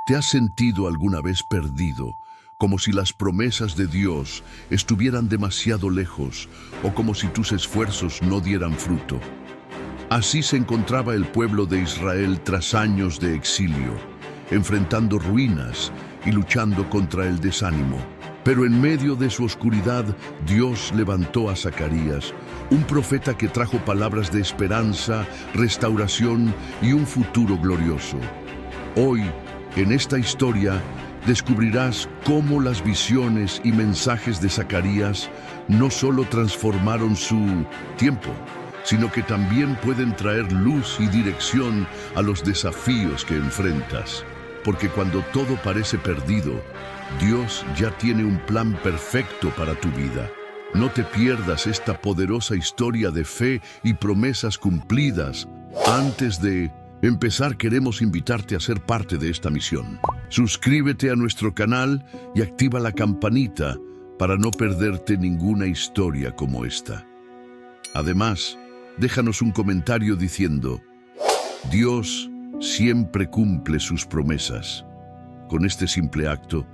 ¿Te has sentido alguna vez perdido, como si las promesas de Dios estuvieran demasiado lejos o como si tus esfuerzos no dieran fruto? Así se encontraba el pueblo de Israel tras años de exilio, enfrentando ruinas y luchando contra el desánimo. Pero en medio de su oscuridad, Dios levantó a Zacarías, un profeta que trajo palabras de esperanza, restauración y un futuro glorioso. Hoy, en esta historia, descubrirás cómo las visiones y mensajes de Zacarías no solo transformaron su tiempo, sino que también pueden traer luz y dirección a los desafíos que enfrentas. Porque cuando todo parece perdido, Dios ya tiene un plan perfecto para tu vida. No te pierdas esta poderosa historia de fe y promesas cumplidas. Antes de empezar, queremos invitarte a ser parte de esta misión. Suscríbete a nuestro canal y activa la campanita para no perderte ninguna historia como esta. Además, déjanos un comentario diciendo: Dios siempre cumple sus promesas. Con este simple acto,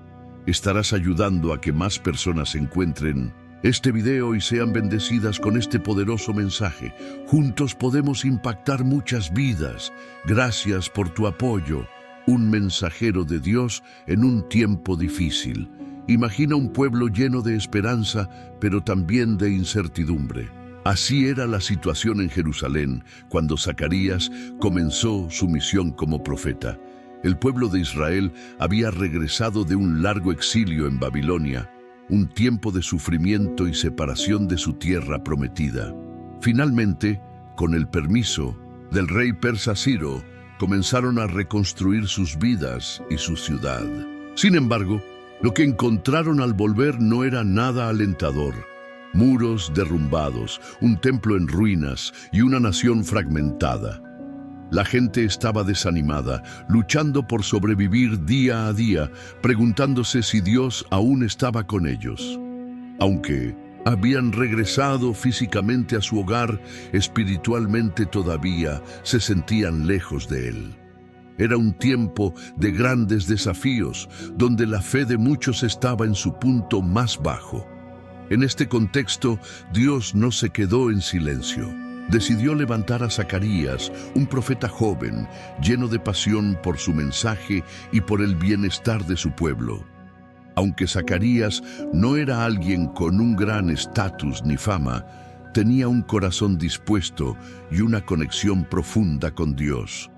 estarás ayudando a que más personas encuentren este video y sean bendecidas con este poderoso mensaje. Juntos podemos impactar muchas vidas. Gracias por tu apoyo. Un mensajero de Dios en un tiempo difícil. Imagina un pueblo lleno de esperanza, pero también de incertidumbre. Así era la situación en Jerusalén cuando Zacarías comenzó su misión como profeta. El pueblo de Israel había regresado de un largo exilio en Babilonia, un tiempo de sufrimiento y separación de su tierra prometida. Finalmente, con el permiso del rey persa Ciro, comenzaron a reconstruir sus vidas y su ciudad. Sin embargo, lo que encontraron al volver no era nada alentador. Muros derrumbados, un templo en ruinas y una nación fragmentada. La gente estaba desanimada, luchando por sobrevivir día a día, preguntándose si Dios aún estaba con ellos. Aunque habían regresado físicamente a su hogar, espiritualmente todavía se sentían lejos de Él. Era un tiempo de grandes desafíos, donde la fe de muchos estaba en su punto más bajo. En este contexto, Dios no se quedó en silencio. Decidió levantar a Zacarías, un profeta joven, lleno de pasión por su mensaje y por el bienestar de su pueblo. Aunque Zacarías no era alguien con un gran estatus ni fama, tenía un corazón dispuesto y una conexión profunda con Dios.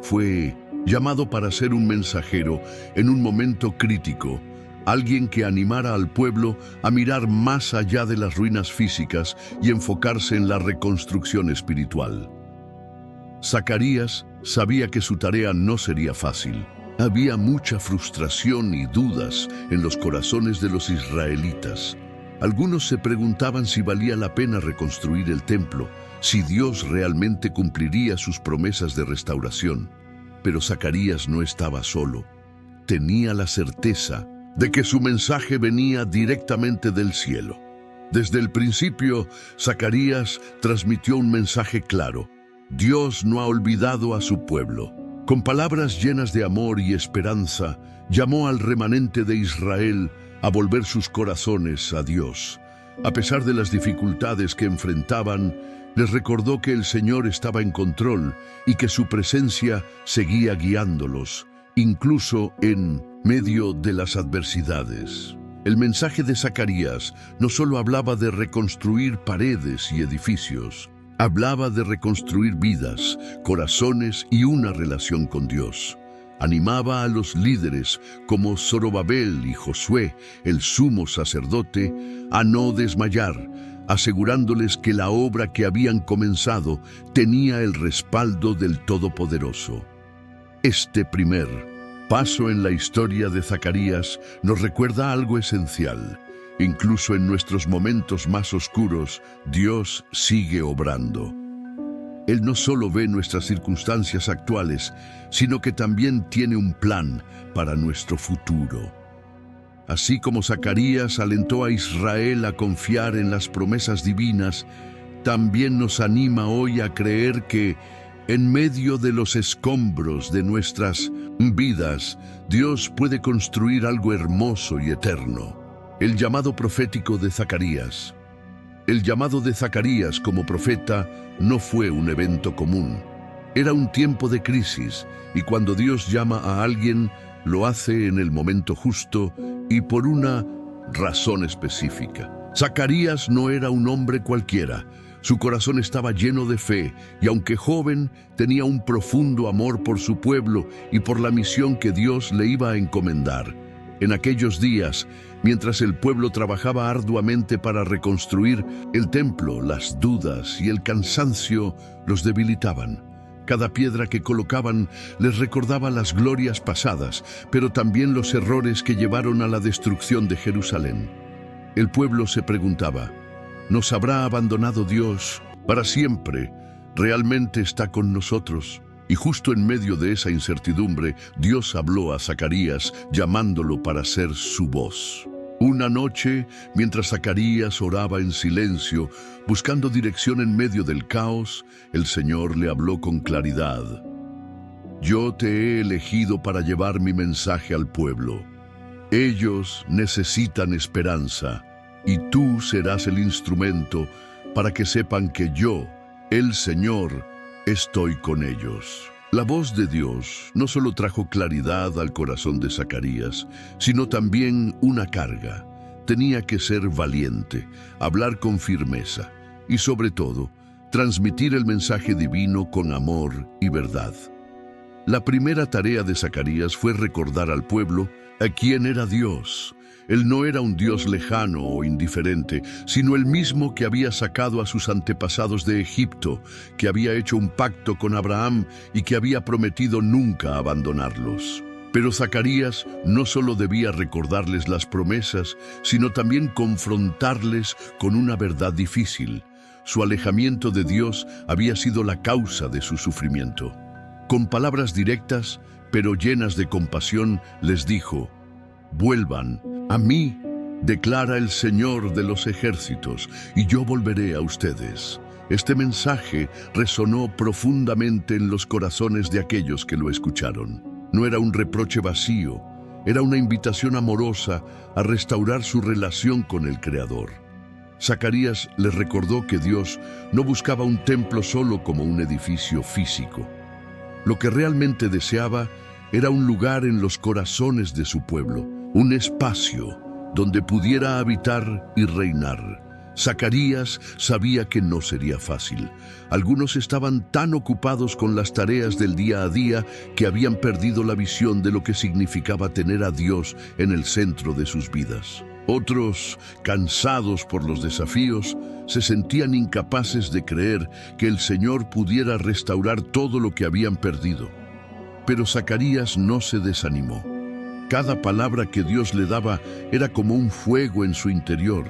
Fue llamado para ser un mensajero en un momento crítico, alguien que animara al pueblo a mirar más allá de las ruinas físicas y enfocarse en la reconstrucción espiritual. Zacarías sabía que su tarea no sería fácil. Había mucha frustración y dudas en los corazones de los israelitas. Algunos se preguntaban si valía la pena reconstruir el templo, si Dios realmente cumpliría sus promesas de restauración. Pero Zacarías no estaba solo. Tenía la certeza de que su mensaje venía directamente del cielo. Desde el principio, Zacarías transmitió un mensaje claro: Dios no ha olvidado a su pueblo. Con palabras llenas de amor y esperanza, llamó al remanente de Israel a volver sus corazones a Dios. A pesar de las dificultades que enfrentaban, les recordó que el Señor estaba en control y que su presencia seguía guiándolos, incluso en medio de las adversidades. El mensaje de Zacarías no solo hablaba de reconstruir paredes y edificios, hablaba de reconstruir vidas, corazones y una relación con Dios. Animaba a los líderes como Zorobabel y Josué, el sumo sacerdote, a no desmayar, asegurándoles que la obra que habían comenzado tenía el respaldo del Todopoderoso. Este primer paso en la historia de Zacarías nos recuerda algo esencial. Incluso en nuestros momentos más oscuros, Dios sigue obrando. Él no solo ve nuestras circunstancias actuales, sino que también tiene un plan para nuestro futuro. Así como Zacarías alentó a Israel a confiar en las promesas divinas, también nos anima hoy a creer que En medio de los escombros de nuestras vidas, Dios puede construir algo hermoso y eterno. El llamado profético de Zacarías. El llamado de Zacarías como profeta no fue un evento común. Era un tiempo de crisis, y cuando Dios llama a alguien, lo hace en el momento justo y por una razón específica. Zacarías no era un hombre cualquiera. Su corazón estaba lleno de fe, y aunque joven, tenía un profundo amor por su pueblo y por la misión que Dios le iba a encomendar. En aquellos días, mientras el pueblo trabajaba arduamente para reconstruir el templo, las dudas y el cansancio los debilitaban. Cada piedra que colocaban les recordaba las glorias pasadas, pero también los errores que llevaron a la destrucción de Jerusalén. El pueblo se preguntaba: ¿nos habrá abandonado Dios para siempre? ¿Realmente está con nosotros? Y justo en medio de esa incertidumbre, Dios habló a Zacarías, llamándolo para ser su voz. Una noche, mientras Zacarías oraba en silencio, buscando dirección en medio del caos, el Señor le habló con claridad. Yo te he elegido para llevar mi mensaje al pueblo. Ellos necesitan esperanza, y tú serás el instrumento para que sepan que yo, el Señor, estoy con ellos. La voz de Dios no solo trajo claridad al corazón de Zacarías, sino también una carga. Tenía que ser valiente, hablar con firmeza y, sobre todo, transmitir el mensaje divino con amor y verdad. La primera tarea de Zacarías fue recordar al pueblo a quién era Dios. Él no era un Dios lejano o indiferente, sino el mismo que había sacado a sus antepasados de Egipto, que había hecho un pacto con Abraham y que había prometido nunca abandonarlos. Pero Zacarías no solo debía recordarles las promesas, sino también confrontarles con una verdad difícil. Su alejamiento de Dios había sido la causa de su sufrimiento. Con palabras directas, pero llenas de compasión, les dijo: «Vuelvan a mí, declara el Señor de los ejércitos, y yo volveré a ustedes». Este mensaje resonó profundamente en los corazones de aquellos que lo escucharon. No era un reproche vacío, era una invitación amorosa a restaurar su relación con el Creador. Zacarías les recordó que Dios no buscaba un templo solo como un edificio físico. Lo que realmente deseaba era un lugar en los corazones de su pueblo, un espacio donde pudiera habitar y reinar. Zacarías sabía que no sería fácil. Algunos estaban tan ocupados con las tareas del día a día que habían perdido la visión de lo que significaba tener a Dios en el centro de sus vidas. Otros, cansados por los desafíos, se sentían incapaces de creer que el Señor pudiera restaurar todo lo que habían perdido. Pero Zacarías no se desanimó. Cada palabra que Dios le daba era como un fuego en su interior,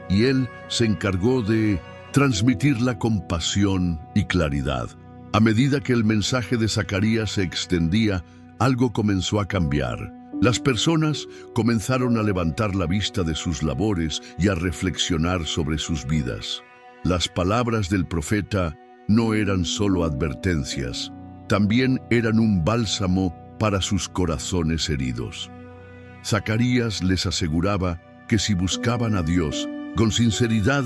y él se encargó de transmitirla con pasión y claridad. A medida que el mensaje de Zacarías se extendía, algo comenzó a cambiar. Las personas comenzaron a levantar la vista de sus labores y a reflexionar sobre sus vidas. Las palabras del profeta no eran solo advertencias, también eran un bálsamo para sus corazones heridos. Zacarías les aseguraba que si buscaban a Dios con sinceridad,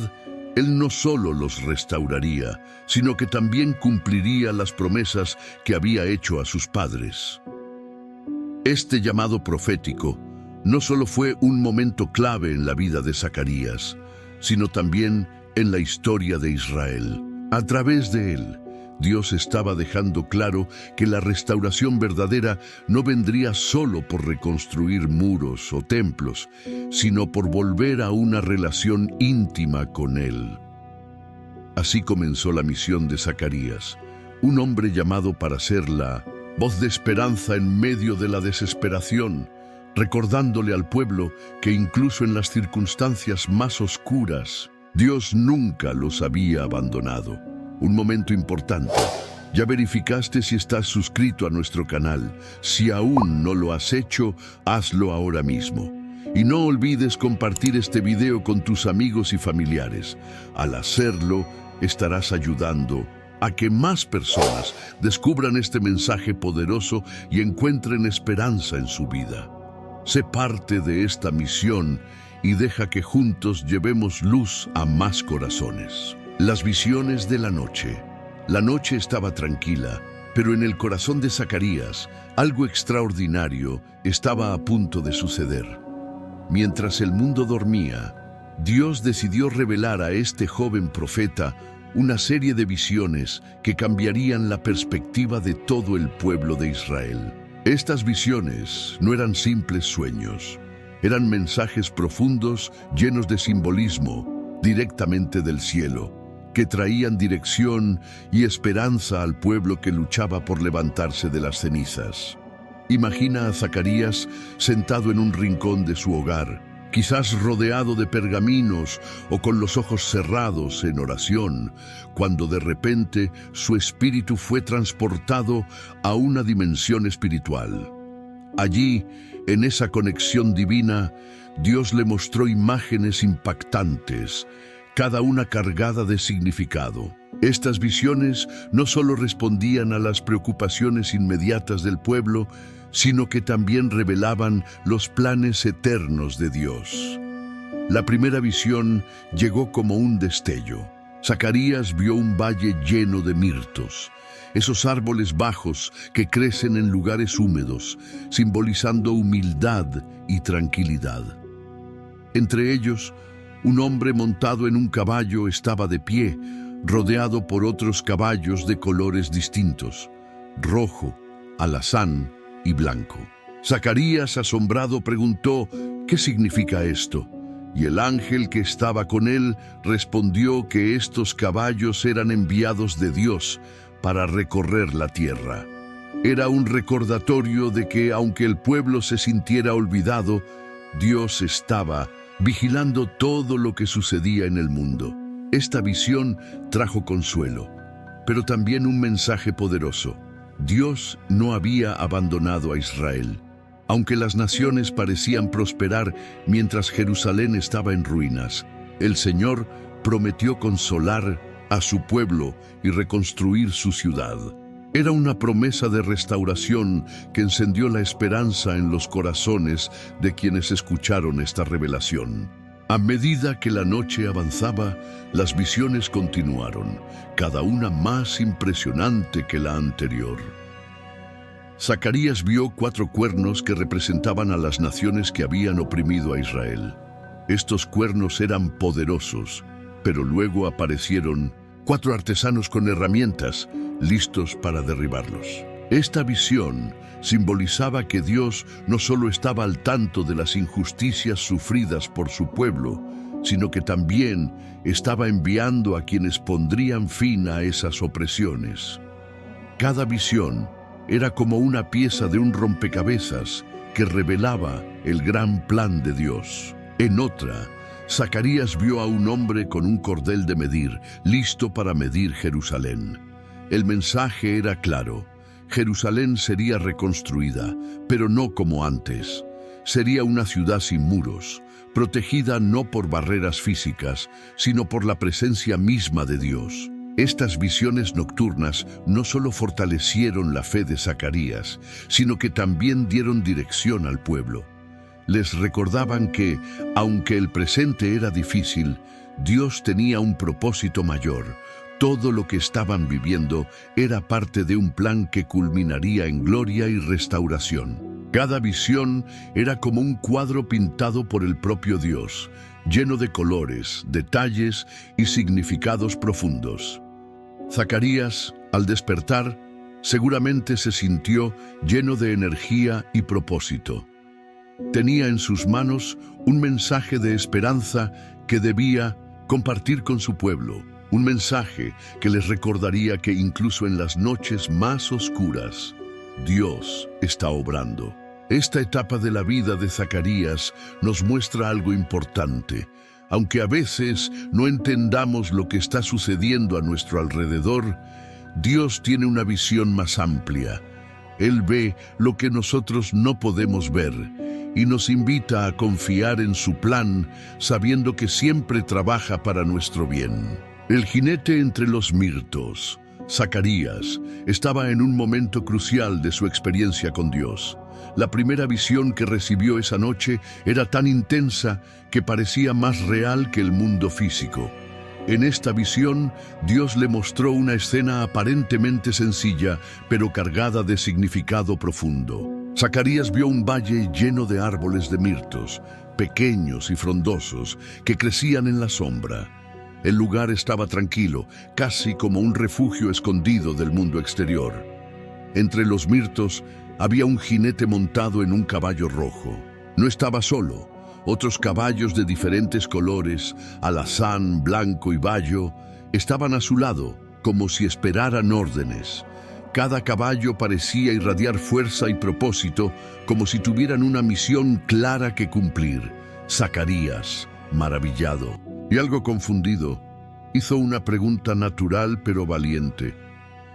Él no solo los restauraría, sino que también cumpliría las promesas que había hecho a sus padres. Este llamado profético no solo fue un momento clave en la vida de Zacarías, sino también en la historia de Israel. A través de él, Dios estaba dejando claro que la restauración verdadera no vendría solo por reconstruir muros o templos, sino por volver a una relación íntima con Él. Así comenzó la misión de Zacarías, un hombre llamado para ser la voz de esperanza en medio de la desesperación, recordándole al pueblo que incluso en las circunstancias más oscuras, Dios nunca los había abandonado. Un momento importante. ¿Ya verificaste si estás suscrito a nuestro canal? Si aún no lo has hecho, hazlo ahora mismo. Y no olvides compartir este video con tus amigos y familiares. Al hacerlo, estarás ayudando a que más personas descubran este mensaje poderoso y encuentren esperanza en su vida. Sé parte de esta misión y deja que juntos llevemos luz a más corazones. Las visiones de la noche. La noche estaba tranquila, pero en el corazón de Zacarías algo extraordinario estaba a punto de suceder. Mientras el mundo dormía, Dios decidió revelar a este joven profeta una serie de visiones que cambiarían la perspectiva de todo el pueblo de Israel. Estas visiones no eran simples sueños, eran mensajes profundos llenos de simbolismo directamente del cielo, que traían dirección y esperanza al pueblo que luchaba por levantarse de las cenizas. Imagina a Zacarías sentado en un rincón de su hogar, quizás rodeado de pergaminos o con los ojos cerrados en oración, cuando de repente su espíritu fue transportado a una dimensión espiritual. Allí, en esa conexión divina, Dios le mostró imágenes impactantes, cada una cargada de significado. Estas visiones no solo respondían a las preocupaciones inmediatas del pueblo, sino que también revelaban los planes eternos de Dios. La primera visión llegó como un destello. Zacarías vio un valle lleno de mirtos, esos árboles bajos que crecen en lugares húmedos, simbolizando humildad y tranquilidad. Entre ellos, un hombre montado en un caballo estaba de pie, rodeado por otros caballos de colores distintos, rojo, alazán y blanco. Zacarías, asombrado, preguntó: ¿qué significa esto? Y el ángel que estaba con él respondió que estos caballos eran enviados de Dios para recorrer la tierra. Era un recordatorio de que, aunque el pueblo se sintiera olvidado, Dios estaba vigilando todo lo que sucedía en el mundo. Esta visión trajo consuelo, pero también un mensaje poderoso. Dios no había abandonado a Israel. Aunque las naciones parecían prosperar mientras Jerusalén estaba en ruinas, el Señor prometió consolar a su pueblo y reconstruir su ciudad. Era una promesa de restauración que encendió la esperanza en los corazones de quienes escucharon esta revelación. A medida que la noche avanzaba, las visiones continuaron, cada una más impresionante que la anterior. Zacarías vio 4 cuernos que representaban a las naciones que habían oprimido a Israel. Estos cuernos eran poderosos, pero luego aparecieron 4 artesanos con herramientas, listos para derribarlos. Esta visión simbolizaba que Dios no solo estaba al tanto de las injusticias sufridas por su pueblo, sino que también estaba enviando a quienes pondrían fin a esas opresiones. Cada visión era como una pieza de un rompecabezas que revelaba el gran plan de Dios. En otra, Zacarías vio a un hombre con un cordel de medir, listo para medir Jerusalén. El mensaje era claro: Jerusalén sería reconstruida, pero no como antes. Sería una ciudad sin muros, protegida no por barreras físicas, sino por la presencia misma de Dios. Estas visiones nocturnas no solo fortalecieron la fe de Zacarías, sino que también dieron dirección al pueblo. Les recordaban que, aunque el presente era difícil, Dios tenía un propósito mayor. Todo lo que estaban viviendo era parte de un plan que culminaría en gloria y restauración. Cada visión era como un cuadro pintado por el propio Dios, lleno de colores, detalles y significados profundos. Zacarías, al despertar, seguramente se sintió lleno de energía y propósito. Tenía en sus manos un mensaje de esperanza que debía compartir con su pueblo. Un mensaje que les recordaría que incluso en las noches más oscuras, Dios está obrando. Esta etapa de la vida de Zacarías nos muestra algo importante. Aunque a veces no entendamos lo que está sucediendo a nuestro alrededor, Dios tiene una visión más amplia. Él ve lo que nosotros no podemos ver y nos invita a confiar en su plan, sabiendo que siempre trabaja para nuestro bien. El jinete entre los mirtos. Zacarías estaba en un momento crucial de su experiencia con Dios. La primera visión que recibió esa noche era tan intensa que parecía más real que el mundo físico. En esta visión, Dios le mostró una escena aparentemente sencilla, pero cargada de significado profundo. Zacarías vio un valle lleno de árboles de mirtos, pequeños y frondosos, que crecían en la sombra. El lugar estaba tranquilo, casi como un refugio escondido del mundo exterior. Entre los mirtos había un jinete montado en un caballo rojo. No estaba solo. Otros caballos de diferentes colores, alazán, blanco y bayo, estaban a su lado, como si esperaran órdenes. Cada caballo parecía irradiar fuerza y propósito, como si tuvieran una misión clara que cumplir. Zacarías, maravillado y algo confundido, hizo una pregunta natural pero valiente.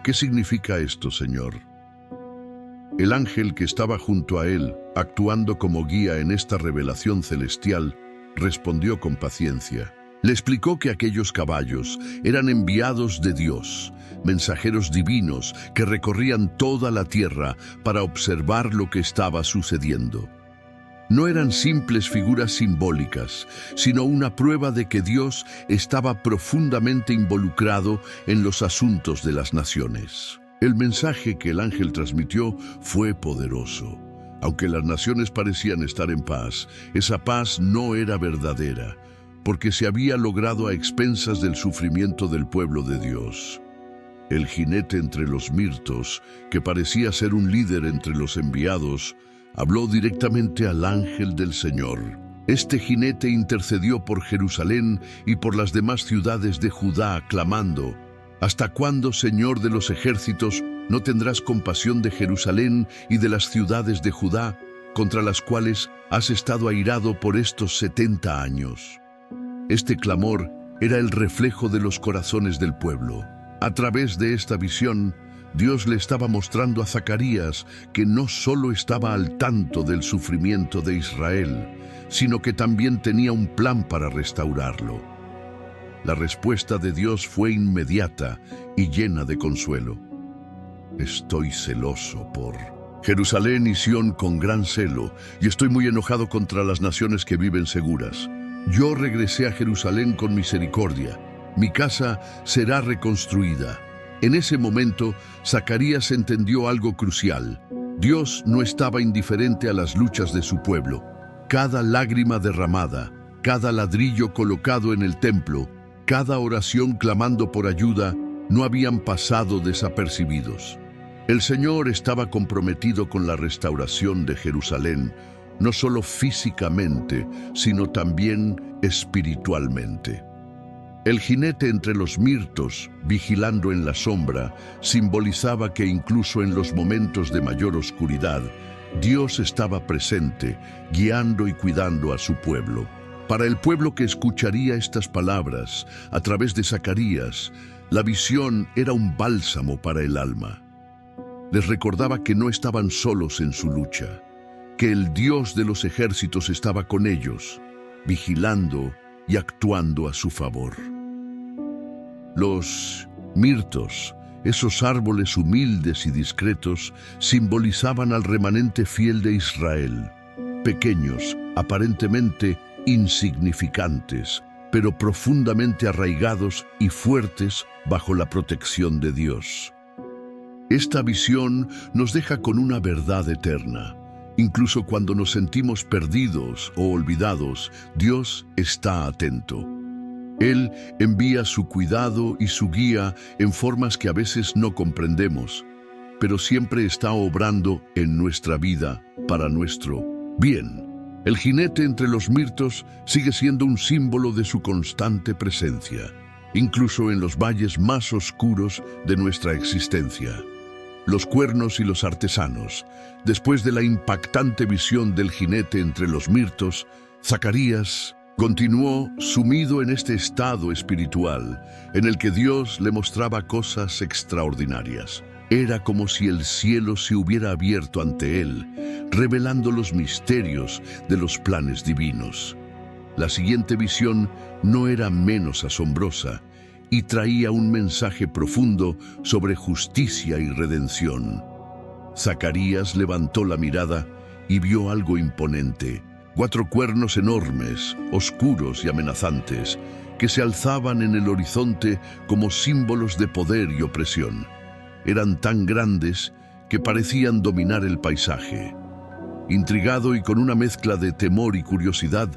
¿Qué significa esto, Señor? El ángel que estaba junto a él, actuando como guía en esta revelación celestial, respondió con paciencia. Le explicó que aquellos caballos eran enviados de Dios, mensajeros divinos que recorrían toda la tierra para observar lo que estaba sucediendo. No eran simples figuras simbólicas, sino una prueba de que Dios estaba profundamente involucrado en los asuntos de las naciones. El mensaje que el ángel transmitió fue poderoso. Aunque las naciones parecían estar en paz, esa paz no era verdadera, porque se había logrado a expensas del sufrimiento del pueblo de Dios. El jinete entre los mirtos, que parecía ser un líder entre los enviados, habló directamente al ángel del Señor. Este jinete intercedió por Jerusalén y por las demás ciudades de Judá, clamando: ¿Hasta cuándo, Señor de los ejércitos, no tendrás compasión de Jerusalén y de las ciudades de Judá, contra las cuales has estado airado por estos 70 años? Este clamor era el reflejo de los corazones del pueblo. A través de esta visión, Dios le estaba mostrando a Zacarías que no solo estaba al tanto del sufrimiento de Israel, sino que también tenía un plan para restaurarlo. La respuesta de Dios fue inmediata y llena de consuelo. Estoy celoso por Jerusalén y Sión con gran celo, y estoy muy enojado contra las naciones que viven seguras. Yo regresé a Jerusalén con misericordia. Mi casa será reconstruida. En ese momento, Zacarías entendió algo crucial. Dios no estaba indiferente a las luchas de su pueblo. Cada lágrima derramada, cada ladrillo colocado en el templo, cada oración clamando por ayuda, no habían pasado desapercibidos. El Señor estaba comprometido con la restauración de Jerusalén, no solo físicamente, sino también espiritualmente. El jinete entre los mirtos, vigilando en la sombra, simbolizaba que incluso en los momentos de mayor oscuridad, Dios estaba presente, guiando y cuidando a su pueblo. Para el pueblo que escucharía estas palabras a través de Zacarías, la visión era un bálsamo para el alma. Les recordaba que no estaban solos en su lucha, que el Dios de los ejércitos estaba con ellos, vigilando y actuando a su favor. Los mirtos, esos árboles humildes y discretos, simbolizaban al remanente fiel de Israel, pequeños, aparentemente insignificantes, pero profundamente arraigados y fuertes bajo la protección de Dios. Esta visión nos deja con una verdad eterna. Incluso cuando nos sentimos perdidos o olvidados, Dios está atento. Él envía su cuidado y su guía en formas que a veces no comprendemos, pero siempre está obrando en nuestra vida para nuestro bien. El jinete entre los mirtos sigue siendo un símbolo de su constante presencia, incluso en los valles más oscuros de nuestra existencia. Los cuernos y los artesanos. Después de la impactante visión del jinete entre los mirtos, Zacarías continuó sumido en este estado espiritual en el que Dios le mostraba cosas extraordinarias. Era como si el cielo se hubiera abierto ante él, revelando los misterios de los planes divinos. La siguiente visión no era menos asombrosa. y traía un mensaje profundo sobre justicia y redención. Zacarías levantó la mirada y vio algo imponente: 4 cuernos enormes, oscuros y amenazantes, que se alzaban en el horizonte como símbolos de poder y opresión. Eran tan grandes que parecían dominar el paisaje. Intrigado y con una mezcla de temor y curiosidad,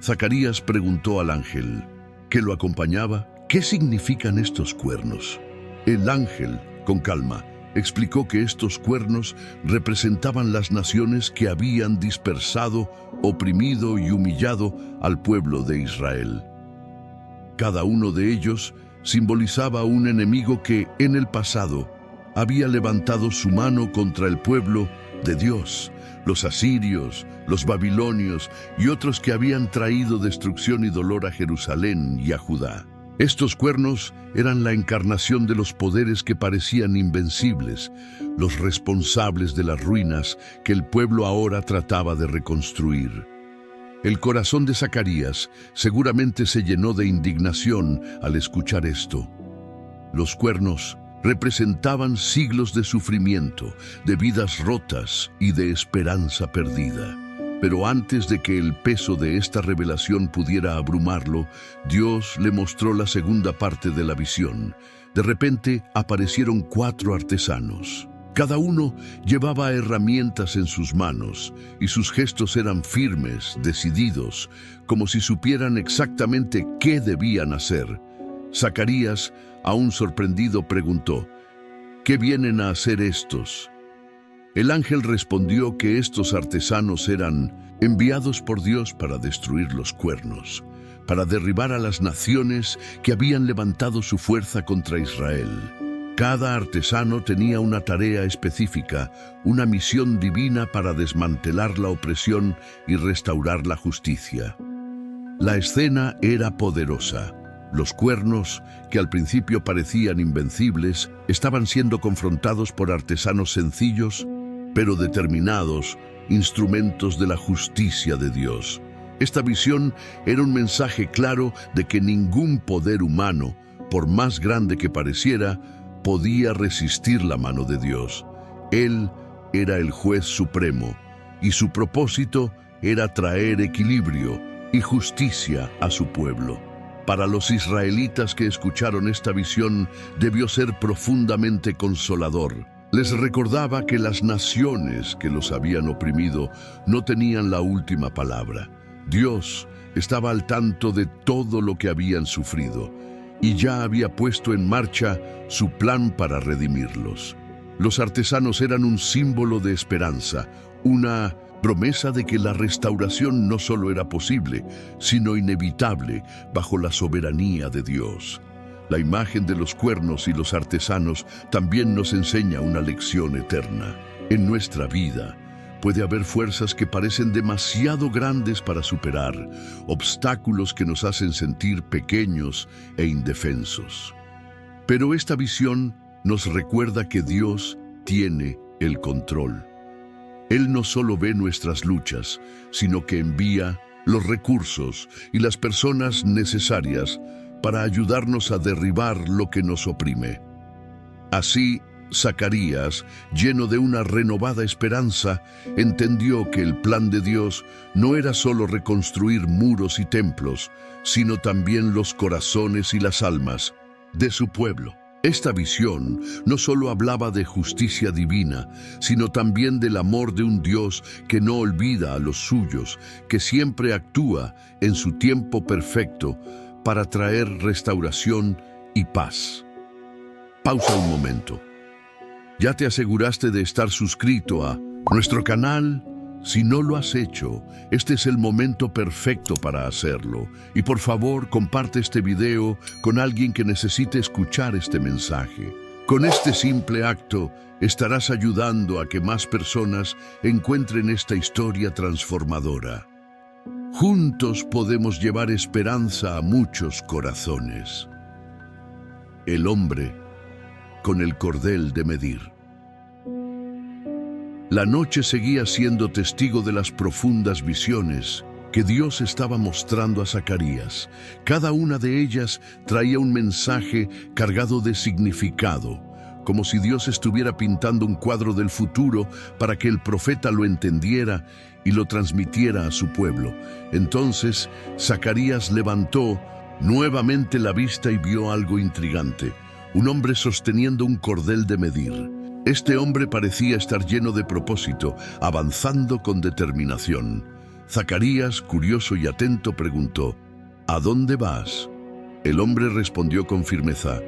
Zacarías preguntó al ángel que lo acompañaba: ¿qué significan estos cuernos? El ángel, con calma, explicó que estos cuernos representaban las naciones que habían dispersado, oprimido y humillado al pueblo de Israel. Cada uno de ellos simbolizaba un enemigo que, en el pasado, había levantado su mano contra el pueblo de Dios: los asirios, los babilonios y otros que habían traído destrucción y dolor a Jerusalén y a Judá. Estos cuernos eran la encarnación de los poderes que parecían invencibles, los responsables de las ruinas que el pueblo ahora trataba de reconstruir. El corazón de Zacarías seguramente se llenó de indignación al escuchar esto. Los cuernos representaban siglos de sufrimiento, de vidas rotas y de esperanza perdida. Pero antes de que el peso de esta revelación pudiera abrumarlo, Dios le mostró la segunda parte de la visión. De repente aparecieron 4 artesanos. Cada uno llevaba herramientas en sus manos y sus gestos eran firmes, decididos, como si supieran exactamente qué debían hacer. Zacarías, aún sorprendido, preguntó: ¿qué vienen a hacer estos? El ángel respondió que estos artesanos eran enviados por Dios para destruir los cuernos, para derribar a las naciones que habían levantado su fuerza contra Israel. Cada artesano tenía una tarea específica, una misión divina para desmantelar la opresión y restaurar la justicia. La escena era poderosa. Los cuernos, que al principio parecían invencibles, estaban siendo confrontados por artesanos sencillos, pero determinados, instrumentos de la justicia de Dios. Esta visión era un mensaje claro de que ningún poder humano, por más grande que pareciera, podía resistir la mano de Dios. Él era el juez supremo, y su propósito era traer equilibrio y justicia a su pueblo. Para los israelitas que escucharon esta visión, debió ser profundamente consolador. Les recordaba que las naciones que los habían oprimido no tenían la última palabra. Dios estaba al tanto de todo lo que habían sufrido y ya había puesto en marcha su plan para redimirlos. Los artesanos eran un símbolo de esperanza, una promesa de que la restauración no solo era posible, sino inevitable bajo la soberanía de Dios. La imagen de los cuernos y los artesanos también nos enseña una lección eterna. En nuestra vida puede haber fuerzas que parecen demasiado grandes para superar, obstáculos que nos hacen sentir pequeños e indefensos. Pero esta visión nos recuerda que Dios tiene el control. Él no solo ve nuestras luchas, sino que envía los recursos y las personas necesarias para ayudarnos a derribar lo que nos oprime. Así, Zacarías, lleno de una renovada esperanza, entendió que el plan de Dios no era solo reconstruir muros y templos, sino también los corazones y las almas de su pueblo. Esta visión no solo hablaba de justicia divina, sino también del amor de un Dios que no olvida a los suyos, que siempre actúa en su tiempo perfecto para traer restauración y paz. Pausa un momento. ¿Ya te aseguraste de estar suscrito a nuestro canal? Si no lo has hecho, este es el momento perfecto para hacerlo. Y por favor, comparte este video con alguien que necesite escuchar este mensaje. Con este simple acto, estarás ayudando a que más personas encuentren esta historia transformadora. Juntos podemos llevar esperanza a muchos corazones. El hombre con el cordel de medir. La noche seguía siendo testigo de las profundas visiones que Dios estaba mostrando a Zacarías. Cada una de ellas traía un mensaje cargado de significado, como si Dios estuviera pintando un cuadro del futuro para que el profeta lo entendiera y lo transmitiera a su pueblo. Entonces, Zacarías levantó nuevamente la vista y vio algo intrigante: un hombre sosteniendo un cordel de medir. Este hombre parecía estar lleno de propósito, avanzando con determinación. Zacarías, curioso y atento, preguntó: ¿A dónde vas? El hombre respondió con firmeza: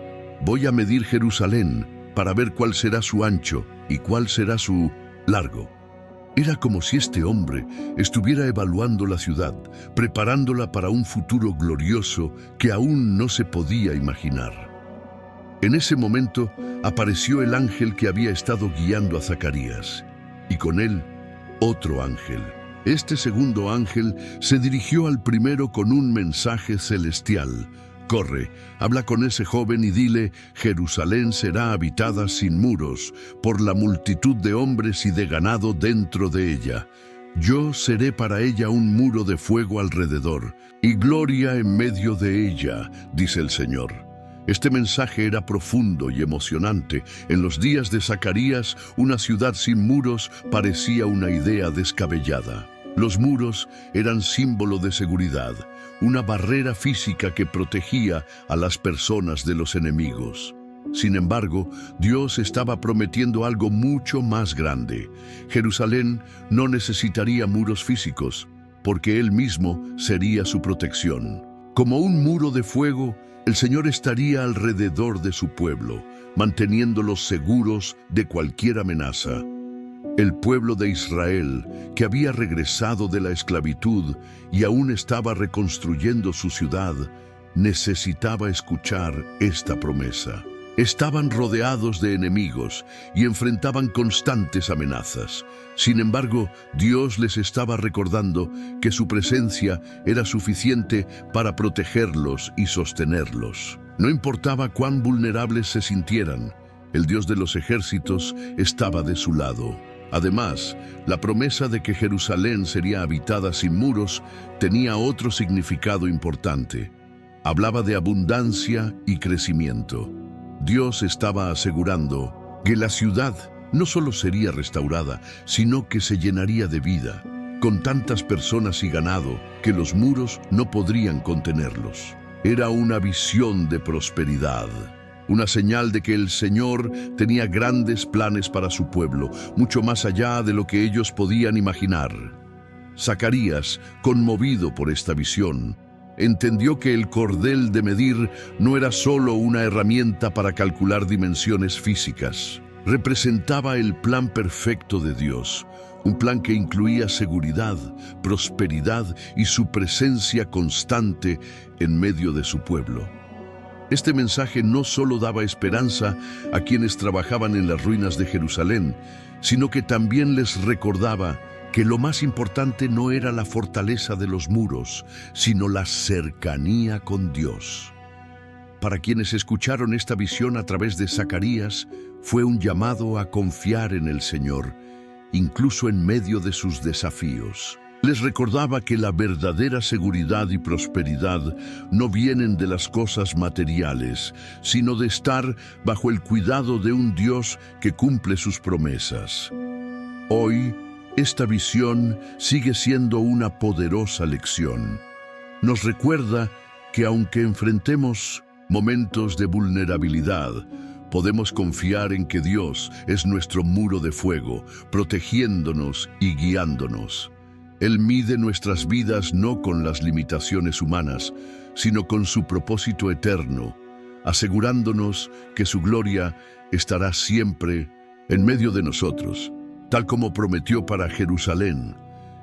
voy a medir Jerusalén para ver cuál será su ancho y cuál será su largo. Era como si este hombre estuviera evaluando la ciudad, preparándola para un futuro glorioso que aún no se podía imaginar. En ese momento apareció el ángel que había estado guiando a Zacarías, y con él otro ángel. Este segundo ángel se dirigió al primero con un mensaje celestial: corre, habla con ese joven y dile: Jerusalén será habitada sin muros, por la multitud de hombres y de ganado dentro de ella. Yo seré para ella un muro de fuego alrededor, y gloria en medio de ella, dice el Señor. Este mensaje era profundo y emocionante. En los días de Zacarías, una ciudad sin muros parecía una idea descabellada. Los muros eran símbolo de seguridad, una barrera física que protegía a las personas de los enemigos. Sin embargo, Dios estaba prometiendo algo mucho más grande. Jerusalén no necesitaría muros físicos, porque Él mismo sería su protección. Como un muro de fuego, el Señor estaría alrededor de su pueblo, manteniéndolos seguros de cualquier amenaza. El pueblo de Israel, que había regresado de la esclavitud y aún estaba reconstruyendo su ciudad, necesitaba escuchar esta promesa. Estaban rodeados de enemigos y enfrentaban constantes amenazas. Sin embargo, Dios les estaba recordando que su presencia era suficiente para protegerlos y sostenerlos. No importaba cuán vulnerables se sintieran, el Dios de los ejércitos estaba de su lado. Además, la promesa de que Jerusalén sería habitada sin muros tenía otro significado importante. Hablaba de abundancia y crecimiento. Dios estaba asegurando que la ciudad no solo sería restaurada, sino que se llenaría de vida, con tantas personas y ganado que los muros no podrían contenerlos. Era una visión de prosperidad, una señal de que el Señor tenía grandes planes para su pueblo, mucho más allá de lo que ellos podían imaginar. Zacarías, conmovido por esta visión, entendió que el cordel de medir no era solo una herramienta para calcular dimensiones físicas. Representaba el plan perfecto de Dios, un plan que incluía seguridad, prosperidad y su presencia constante en medio de su pueblo. Este mensaje no solo daba esperanza a quienes trabajaban en las ruinas de Jerusalén, sino que también les recordaba que lo más importante no era la fortaleza de los muros, sino la cercanía con Dios. Para quienes escucharon esta visión a través de Zacarías, fue un llamado a confiar en el Señor, incluso en medio de sus desafíos. Les recordaba que la verdadera seguridad y prosperidad no vienen de las cosas materiales, sino de estar bajo el cuidado de un Dios que cumple sus promesas. Hoy, esta visión sigue siendo una poderosa lección. Nos recuerda que aunque enfrentemos momentos de vulnerabilidad, podemos confiar en que Dios es nuestro muro de fuego, protegiéndonos y guiándonos. Él mide nuestras vidas no con las limitaciones humanas, sino con su propósito eterno, asegurándonos que su gloria estará siempre en medio de nosotros, tal como prometió para Jerusalén,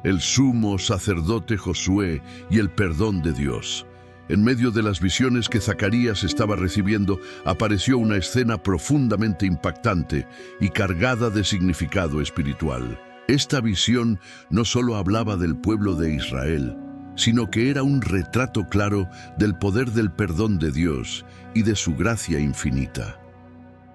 el sumo sacerdote Josué y el perdón de Dios. En medio de las visiones que Zacarías estaba recibiendo, apareció una escena profundamente impactante y cargada de significado espiritual. Esta visión no solo hablaba del pueblo de Israel, sino que era un retrato claro del poder del perdón de Dios y de su gracia infinita.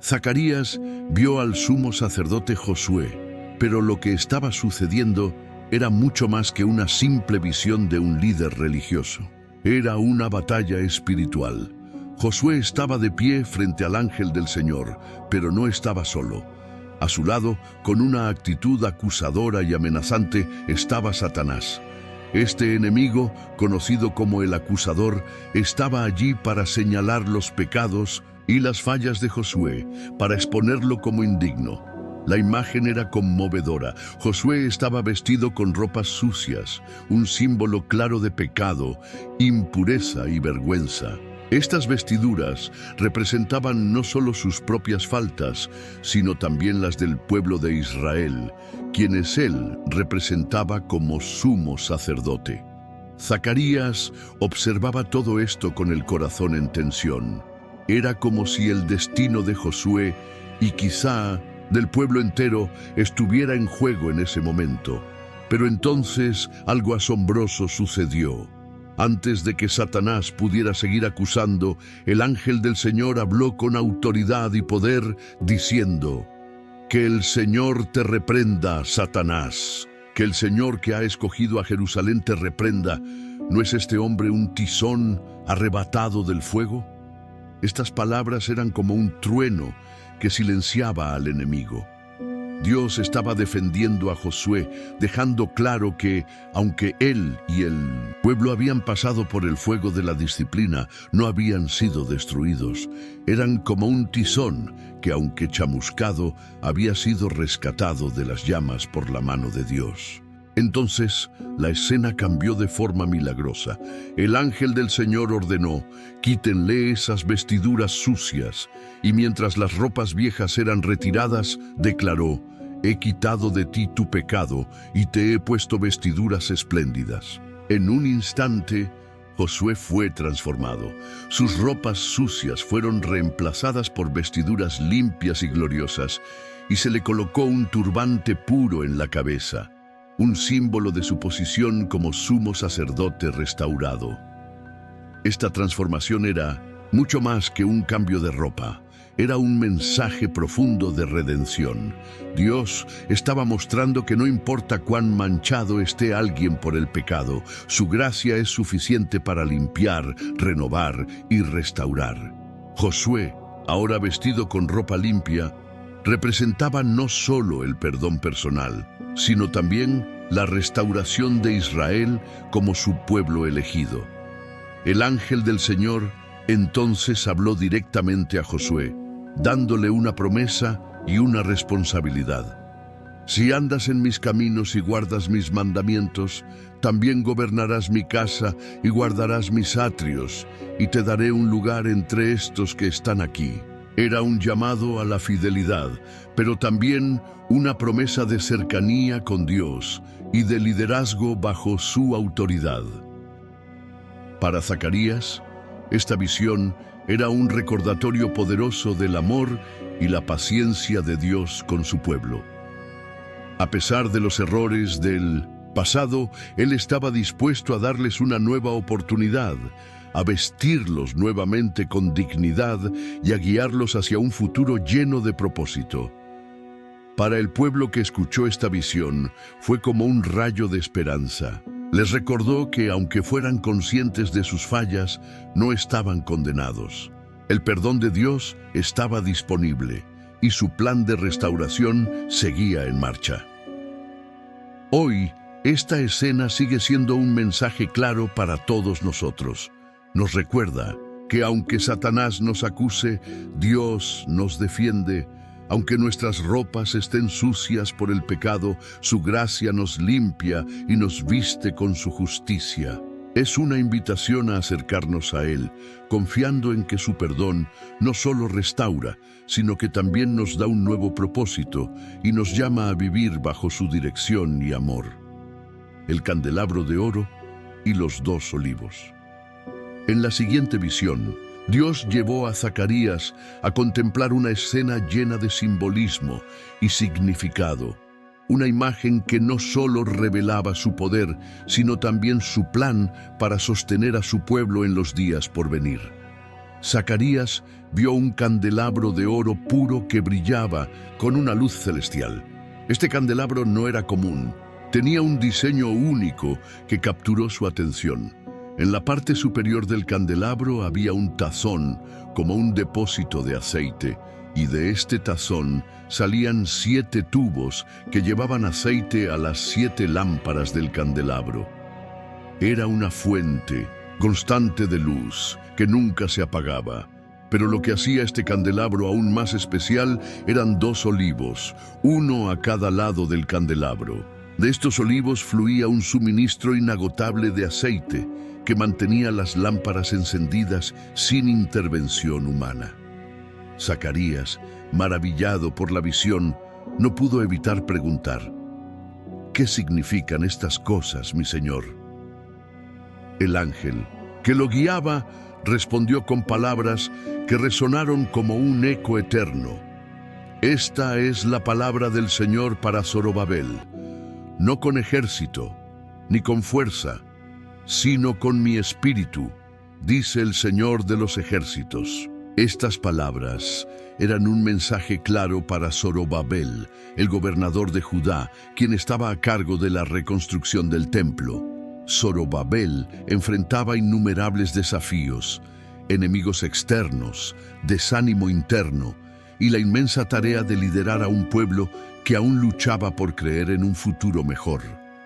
Zacarías vio al sumo sacerdote Josué, pero lo que estaba sucediendo era mucho más que una simple visión de un líder religioso. Era una batalla espiritual. Josué estaba de pie frente al ángel del Señor, pero no estaba solo. A su lado, con una actitud acusadora y amenazante, estaba Satanás. Este enemigo, conocido como el acusador, estaba allí para señalar los pecados y las fallas de Josué, para exponerlo como indigno. La imagen era conmovedora. Josué estaba vestido con ropas sucias, un símbolo claro de pecado, impureza y vergüenza. Estas vestiduras representaban no solo sus propias faltas, sino también las del pueblo de Israel, quienes él representaba como sumo sacerdote. Zacarías observaba todo esto con el corazón en tensión. Era como si el destino de Josué y quizá del pueblo entero estuviera en juego en ese momento. Pero entonces algo asombroso sucedió. Antes de que Satanás pudiera seguir acusando, el ángel del Señor habló con autoridad y poder, diciendo: «Que el Señor te reprenda, Satanás. Que el Señor que ha escogido a Jerusalén te reprenda. ¿No es este hombre un tizón arrebatado del fuego?». Estas palabras eran como un trueno que silenciaba al enemigo. Dios estaba defendiendo a Josué, dejando claro que, aunque él y el pueblo habían pasado por el fuego de la disciplina, no habían sido destruidos. Eran como un tizón que, aunque chamuscado, había sido rescatado de las llamas por la mano de Dios. Entonces, la escena cambió de forma milagrosa. El ángel del Señor ordenó: «Quítenle esas vestiduras sucias». Y mientras las ropas viejas eran retiradas, declaró: «He quitado de ti tu pecado y te he puesto vestiduras espléndidas». En un instante, Josué fue transformado. Sus ropas sucias fueron reemplazadas por vestiduras limpias y gloriosas, y se le colocó un turbante puro en la cabeza, un símbolo de su posición como sumo sacerdote restaurado. Esta transformación era mucho más que un cambio de ropa. Era un mensaje profundo de redención. Dios estaba mostrando que no importa cuán manchado esté alguien por el pecado, su gracia es suficiente para limpiar, renovar y restaurar. Josué, ahora vestido con ropa limpia, representaba no solo el perdón personal, sino también la restauración de Israel como su pueblo elegido. El ángel del Señor entonces habló directamente a Josué, dándole una promesa y una responsabilidad. «Si andas en mis caminos y guardas mis mandamientos, también gobernarás mi casa y guardarás mis atrios, y te daré un lugar entre estos que están aquí». Era un llamado a la fidelidad, pero también una promesa de cercanía con Dios y de liderazgo bajo su autoridad. Para Zacarías, esta visión era un recordatorio poderoso del amor y la paciencia de Dios con su pueblo. A pesar de los errores del pasado, Él estaba dispuesto a darles una nueva oportunidad, a vestirlos nuevamente con dignidad y a guiarlos hacia un futuro lleno de propósito. Para el pueblo que escuchó esta visión, fue como un rayo de esperanza. Les recordó que, aunque fueran conscientes de sus fallas, no estaban condenados. El perdón de Dios estaba disponible y su plan de restauración seguía en marcha. Hoy, esta escena sigue siendo un mensaje claro para todos nosotros. Nos recuerda que aunque Satanás nos acuse, Dios nos defiende. Aunque nuestras ropas estén sucias por el pecado, su gracia nos limpia y nos viste con su justicia. Es una invitación a acercarnos a Él, confiando en que su perdón no solo restaura, sino que también nos da un nuevo propósito y nos llama a vivir bajo su dirección y amor. El candelabro de oro y los 2 olivos. En la siguiente visión, Dios llevó a Zacarías a contemplar una escena llena de simbolismo y significado, una imagen que no solo revelaba su poder, sino también su plan para sostener a su pueblo en los días por venir. Zacarías vio un candelabro de oro puro que brillaba con una luz celestial. Este candelabro no era común. Tenía un diseño único que capturó su atención. En la parte superior del candelabro había un tazón, como un depósito de aceite, y de este tazón salían 7 tubos que llevaban aceite a las 7 lámparas del candelabro. Era una fuente constante de luz que nunca se apagaba. Pero lo que hacía este candelabro aún más especial eran 2 olivos, uno a cada lado del candelabro. De estos olivos fluía un suministro inagotable de aceite que mantenía las lámparas encendidas sin intervención humana. Zacarías, maravillado por la visión, no pudo evitar preguntar: ¿qué significan estas cosas, mi señor? El ángel, que lo guiaba, respondió con palabras que resonaron como un eco eterno. Esta es la palabra del Señor para Zorobabel, no con ejército, ni con fuerza, sino con mi espíritu, dice el Señor de los ejércitos. Estas palabras eran un mensaje claro para Zorobabel, el gobernador de Judá, quien estaba a cargo de la reconstrucción del templo. Zorobabel enfrentaba innumerables desafíos, enemigos externos, desánimo interno y la inmensa tarea de liderar a un pueblo que aún luchaba por creer en un futuro mejor.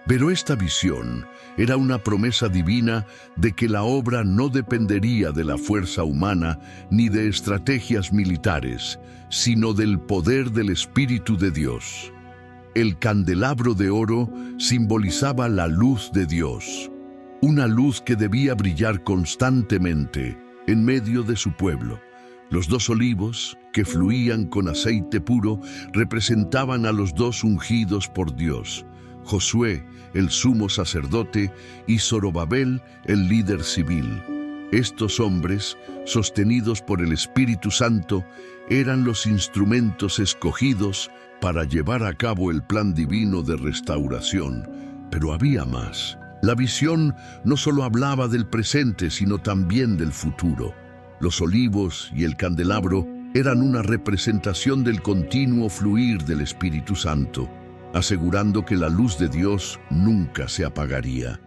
Pero esta visión era una promesa divina de que la obra no dependería de la fuerza humana ni de estrategias militares, sino del poder del Espíritu de Dios. El candelabro de oro simbolizaba la luz de Dios, una luz que debía brillar constantemente en medio de su pueblo. Los 2 olivos, que fluían con aceite puro, representaban a los 2 ungidos por Dios: Josué, el sumo sacerdote, y Zorobabel, el líder civil. Estos hombres, sostenidos por el Espíritu Santo, eran los instrumentos escogidos para llevar a cabo el plan divino de restauración. Pero había más. La visión no solo hablaba del presente, sino también del futuro. Los olivos y el candelabro eran una representación del continuo fluir del Espíritu Santo, asegurando que la luz de Dios nunca se apagaría.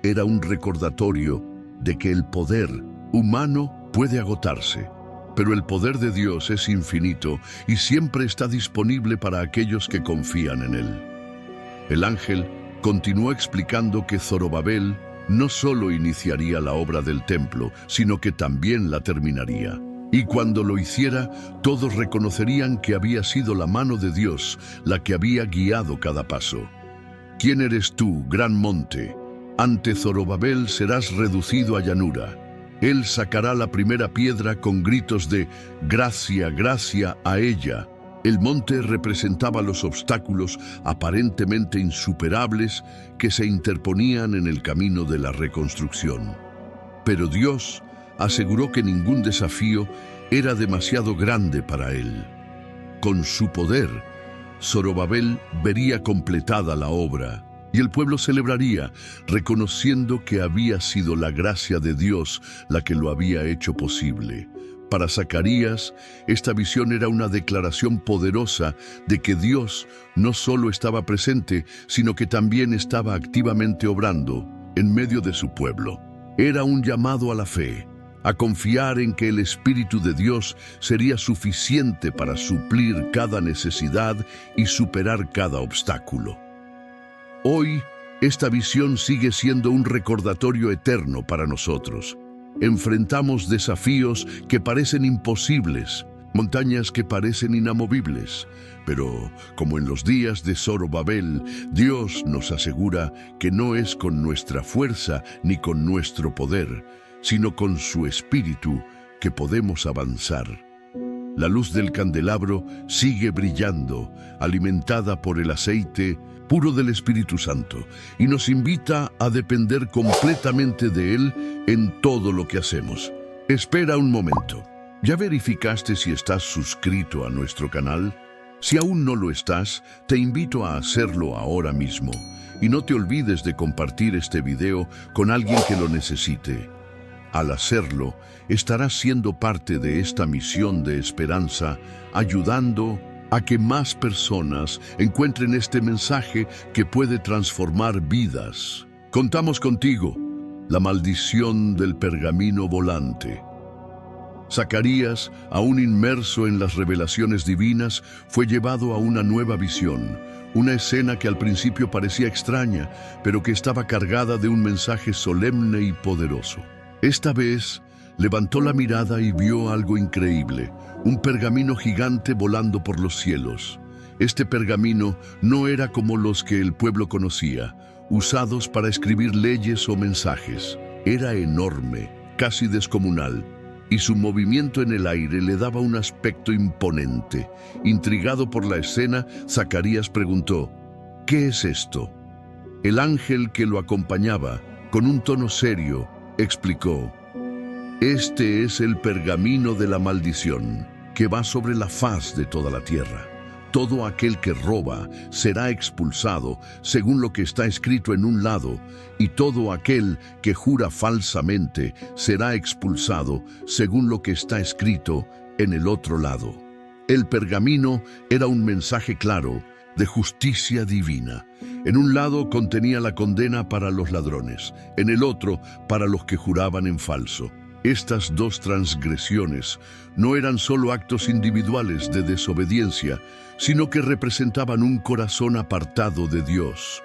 Era un recordatorio de que el poder humano puede agotarse, pero el poder de Dios es infinito y siempre está disponible para aquellos que confían en Él. El ángel continuó explicando que Zorobabel no solo iniciaría la obra del templo, sino que también la terminaría. Y cuando lo hiciera, todos reconocerían que había sido la mano de Dios la que había guiado cada paso. ¿Quién eres tú, gran monte? Ante Zorobabel serás reducido a llanura. Él sacará la primera piedra con gritos de «Gracia, gracia» a ella. El monte representaba los obstáculos aparentemente insuperables que se interponían en el camino de la reconstrucción. Pero Dios aseguró que ningún desafío era demasiado grande para él. Con su poder, Zorobabel vería completada la obra y el pueblo celebraría, reconociendo que había sido la gracia de Dios la que lo había hecho posible. Para Zacarías, esta visión era una declaración poderosa de que Dios no solo estaba presente, sino que también estaba activamente obrando en medio de su pueblo. Era un llamado a la fe, a confiar en que el Espíritu de Dios sería suficiente para suplir cada necesidad y superar cada obstáculo. Hoy, esta visión sigue siendo un recordatorio eterno para nosotros. Enfrentamos desafíos que parecen imposibles, montañas que parecen inamovibles, pero como en los días de Zorobabel, Dios nos asegura que no es con nuestra fuerza ni con nuestro poder, sino con su Espíritu que podemos avanzar. La luz del candelabro sigue brillando, alimentada por el aceite puro del Espíritu Santo, y nos invita a depender completamente de Él en todo lo que hacemos. Espera un momento. ¿Ya verificaste si estás suscrito a nuestro canal? Si aún no lo estás, te invito a hacerlo ahora mismo. Y no te olvides de compartir este video con alguien que lo necesite. Al hacerlo, estarás siendo parte de esta misión de esperanza, ayudando a que más personas encuentren este mensaje que puede transformar vidas. Contamos contigo, la maldición del pergamino volante. Zacarías, aún inmerso en las revelaciones divinas, fue llevado a una nueva visión, una escena que al principio parecía extraña, pero que estaba cargada de un mensaje solemne y poderoso. Esta vez, levantó la mirada y vio algo increíble, un pergamino gigante volando por los cielos. Este pergamino no era como los que el pueblo conocía, usados para escribir leyes o mensajes. Era enorme, casi descomunal, y su movimiento en el aire le daba un aspecto imponente. Intrigado por la escena, Zacarías preguntó: ¿qué es esto? El ángel que lo acompañaba, con un tono serio, explicó: este es el pergamino de la maldición, que va sobre la faz de toda la tierra. Todo aquel que roba será expulsado, según lo que está escrito en un lado, y todo aquel que jura falsamente será expulsado, según lo que está escrito en el otro lado. El pergamino era un mensaje claro de justicia divina. En un lado contenía la condena para los ladrones, en el otro para los que juraban en falso. Estas dos transgresiones no eran solo actos individuales de desobediencia, sino que representaban un corazón apartado de Dios,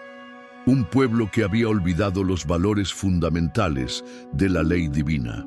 un pueblo que había olvidado los valores fundamentales de la ley divina.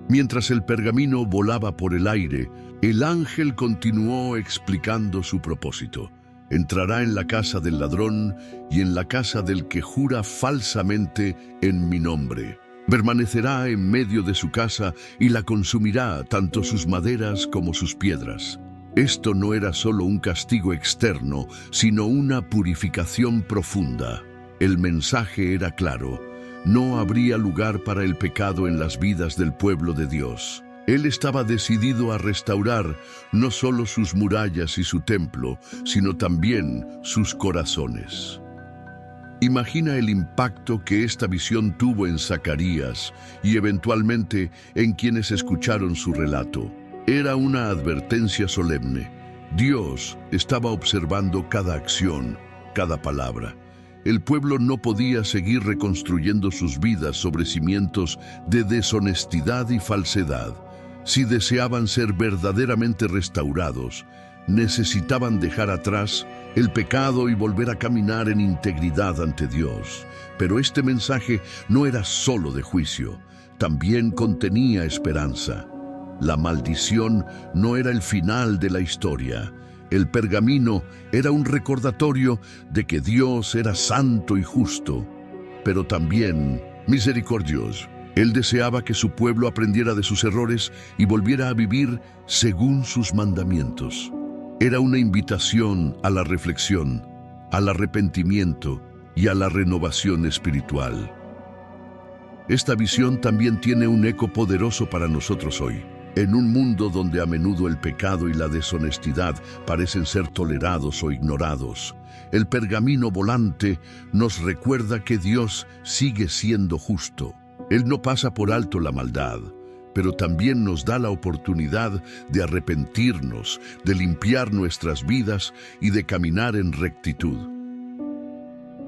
Mientras el pergamino volaba por el aire, el ángel continuó explicando su propósito. Entrará en la casa del ladrón y en la casa del que jura falsamente en mi nombre. Permanecerá en medio de su casa y la consumirá, tanto sus maderas como sus piedras. Esto no era solo un castigo externo, sino una purificación profunda. El mensaje era claro: no habría lugar para el pecado en las vidas del pueblo de Dios. Él estaba decidido a restaurar no solo sus murallas y su templo, sino también sus corazones. Imagina el impacto que esta visión tuvo en Zacarías y eventualmente en quienes escucharon su relato. Era una advertencia solemne. Dios estaba observando cada acción, cada palabra. El pueblo no podía seguir reconstruyendo sus vidas sobre cimientos de deshonestidad y falsedad. Si deseaban ser verdaderamente restaurados, necesitaban dejar atrás el pecado y volver a caminar en integridad ante Dios. Pero este mensaje no era solo de juicio, también contenía esperanza. La maldición no era el final de la historia. El pergamino era un recordatorio de que Dios era santo y justo, pero también misericordioso. Él deseaba que su pueblo aprendiera de sus errores y volviera a vivir según sus mandamientos. Era una invitación a la reflexión, al arrepentimiento y a la renovación espiritual. Esta visión también tiene un eco poderoso para nosotros hoy. En un mundo donde a menudo el pecado y la deshonestidad parecen ser tolerados o ignorados, el pergamino volante nos recuerda que Dios sigue siendo justo. Él no pasa por alto la maldad, pero también nos da la oportunidad de arrepentirnos, de limpiar nuestras vidas y de caminar en rectitud.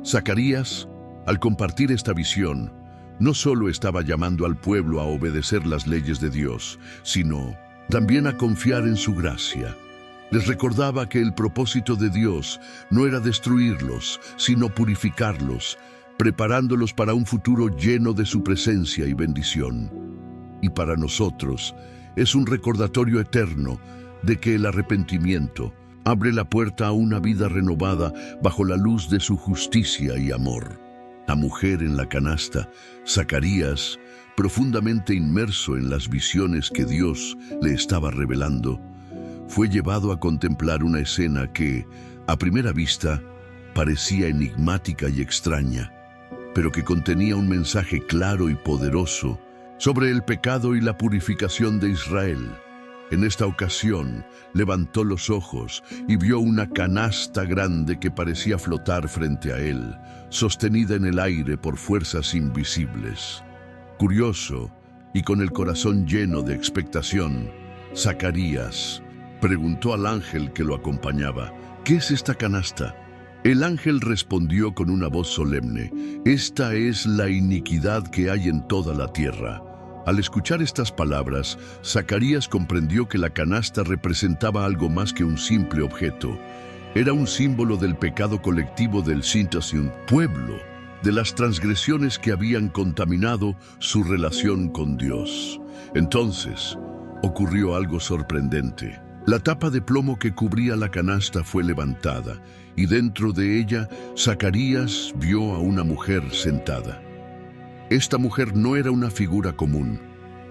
Zacarías, al compartir esta visión, no solo estaba llamando al pueblo a obedecer las leyes de Dios, sino también a confiar en su gracia. Les recordaba que el propósito de Dios no era destruirlos, sino purificarlos, preparándolos para un futuro lleno de su presencia y bendición. Y para nosotros es un recordatorio eterno de que el arrepentimiento abre la puerta a una vida renovada bajo la luz de su justicia y amor. La mujer en la canasta, Zacarías, profundamente inmerso en las visiones que Dios le estaba revelando, fue llevado a contemplar una escena que, a primera vista, parecía enigmática y extraña, pero que contenía un mensaje claro y poderoso sobre el pecado y la purificación de Israel. En esta ocasión, levantó los ojos y vio una canasta grande que parecía flotar frente a él, sostenida en el aire por fuerzas invisibles. Curioso y con el corazón lleno de expectación, Zacarías Preguntó al ángel que lo acompañaba: ¿qué es esta canasta? El ángel respondió con una voz solemne: esta es la iniquidad que hay en toda la tierra. Al escuchar estas palabras, Zacarías comprendió que la canasta representaba algo más que un simple objeto. Era un símbolo del pecado colectivo del Sintasyun, pueblo, de las transgresiones que habían contaminado su relación con Dios. Entonces, ocurrió algo sorprendente. La tapa de plomo que cubría la canasta fue levantada, y dentro de ella, Zacarías vio a una mujer sentada. Esta mujer no era una figura común.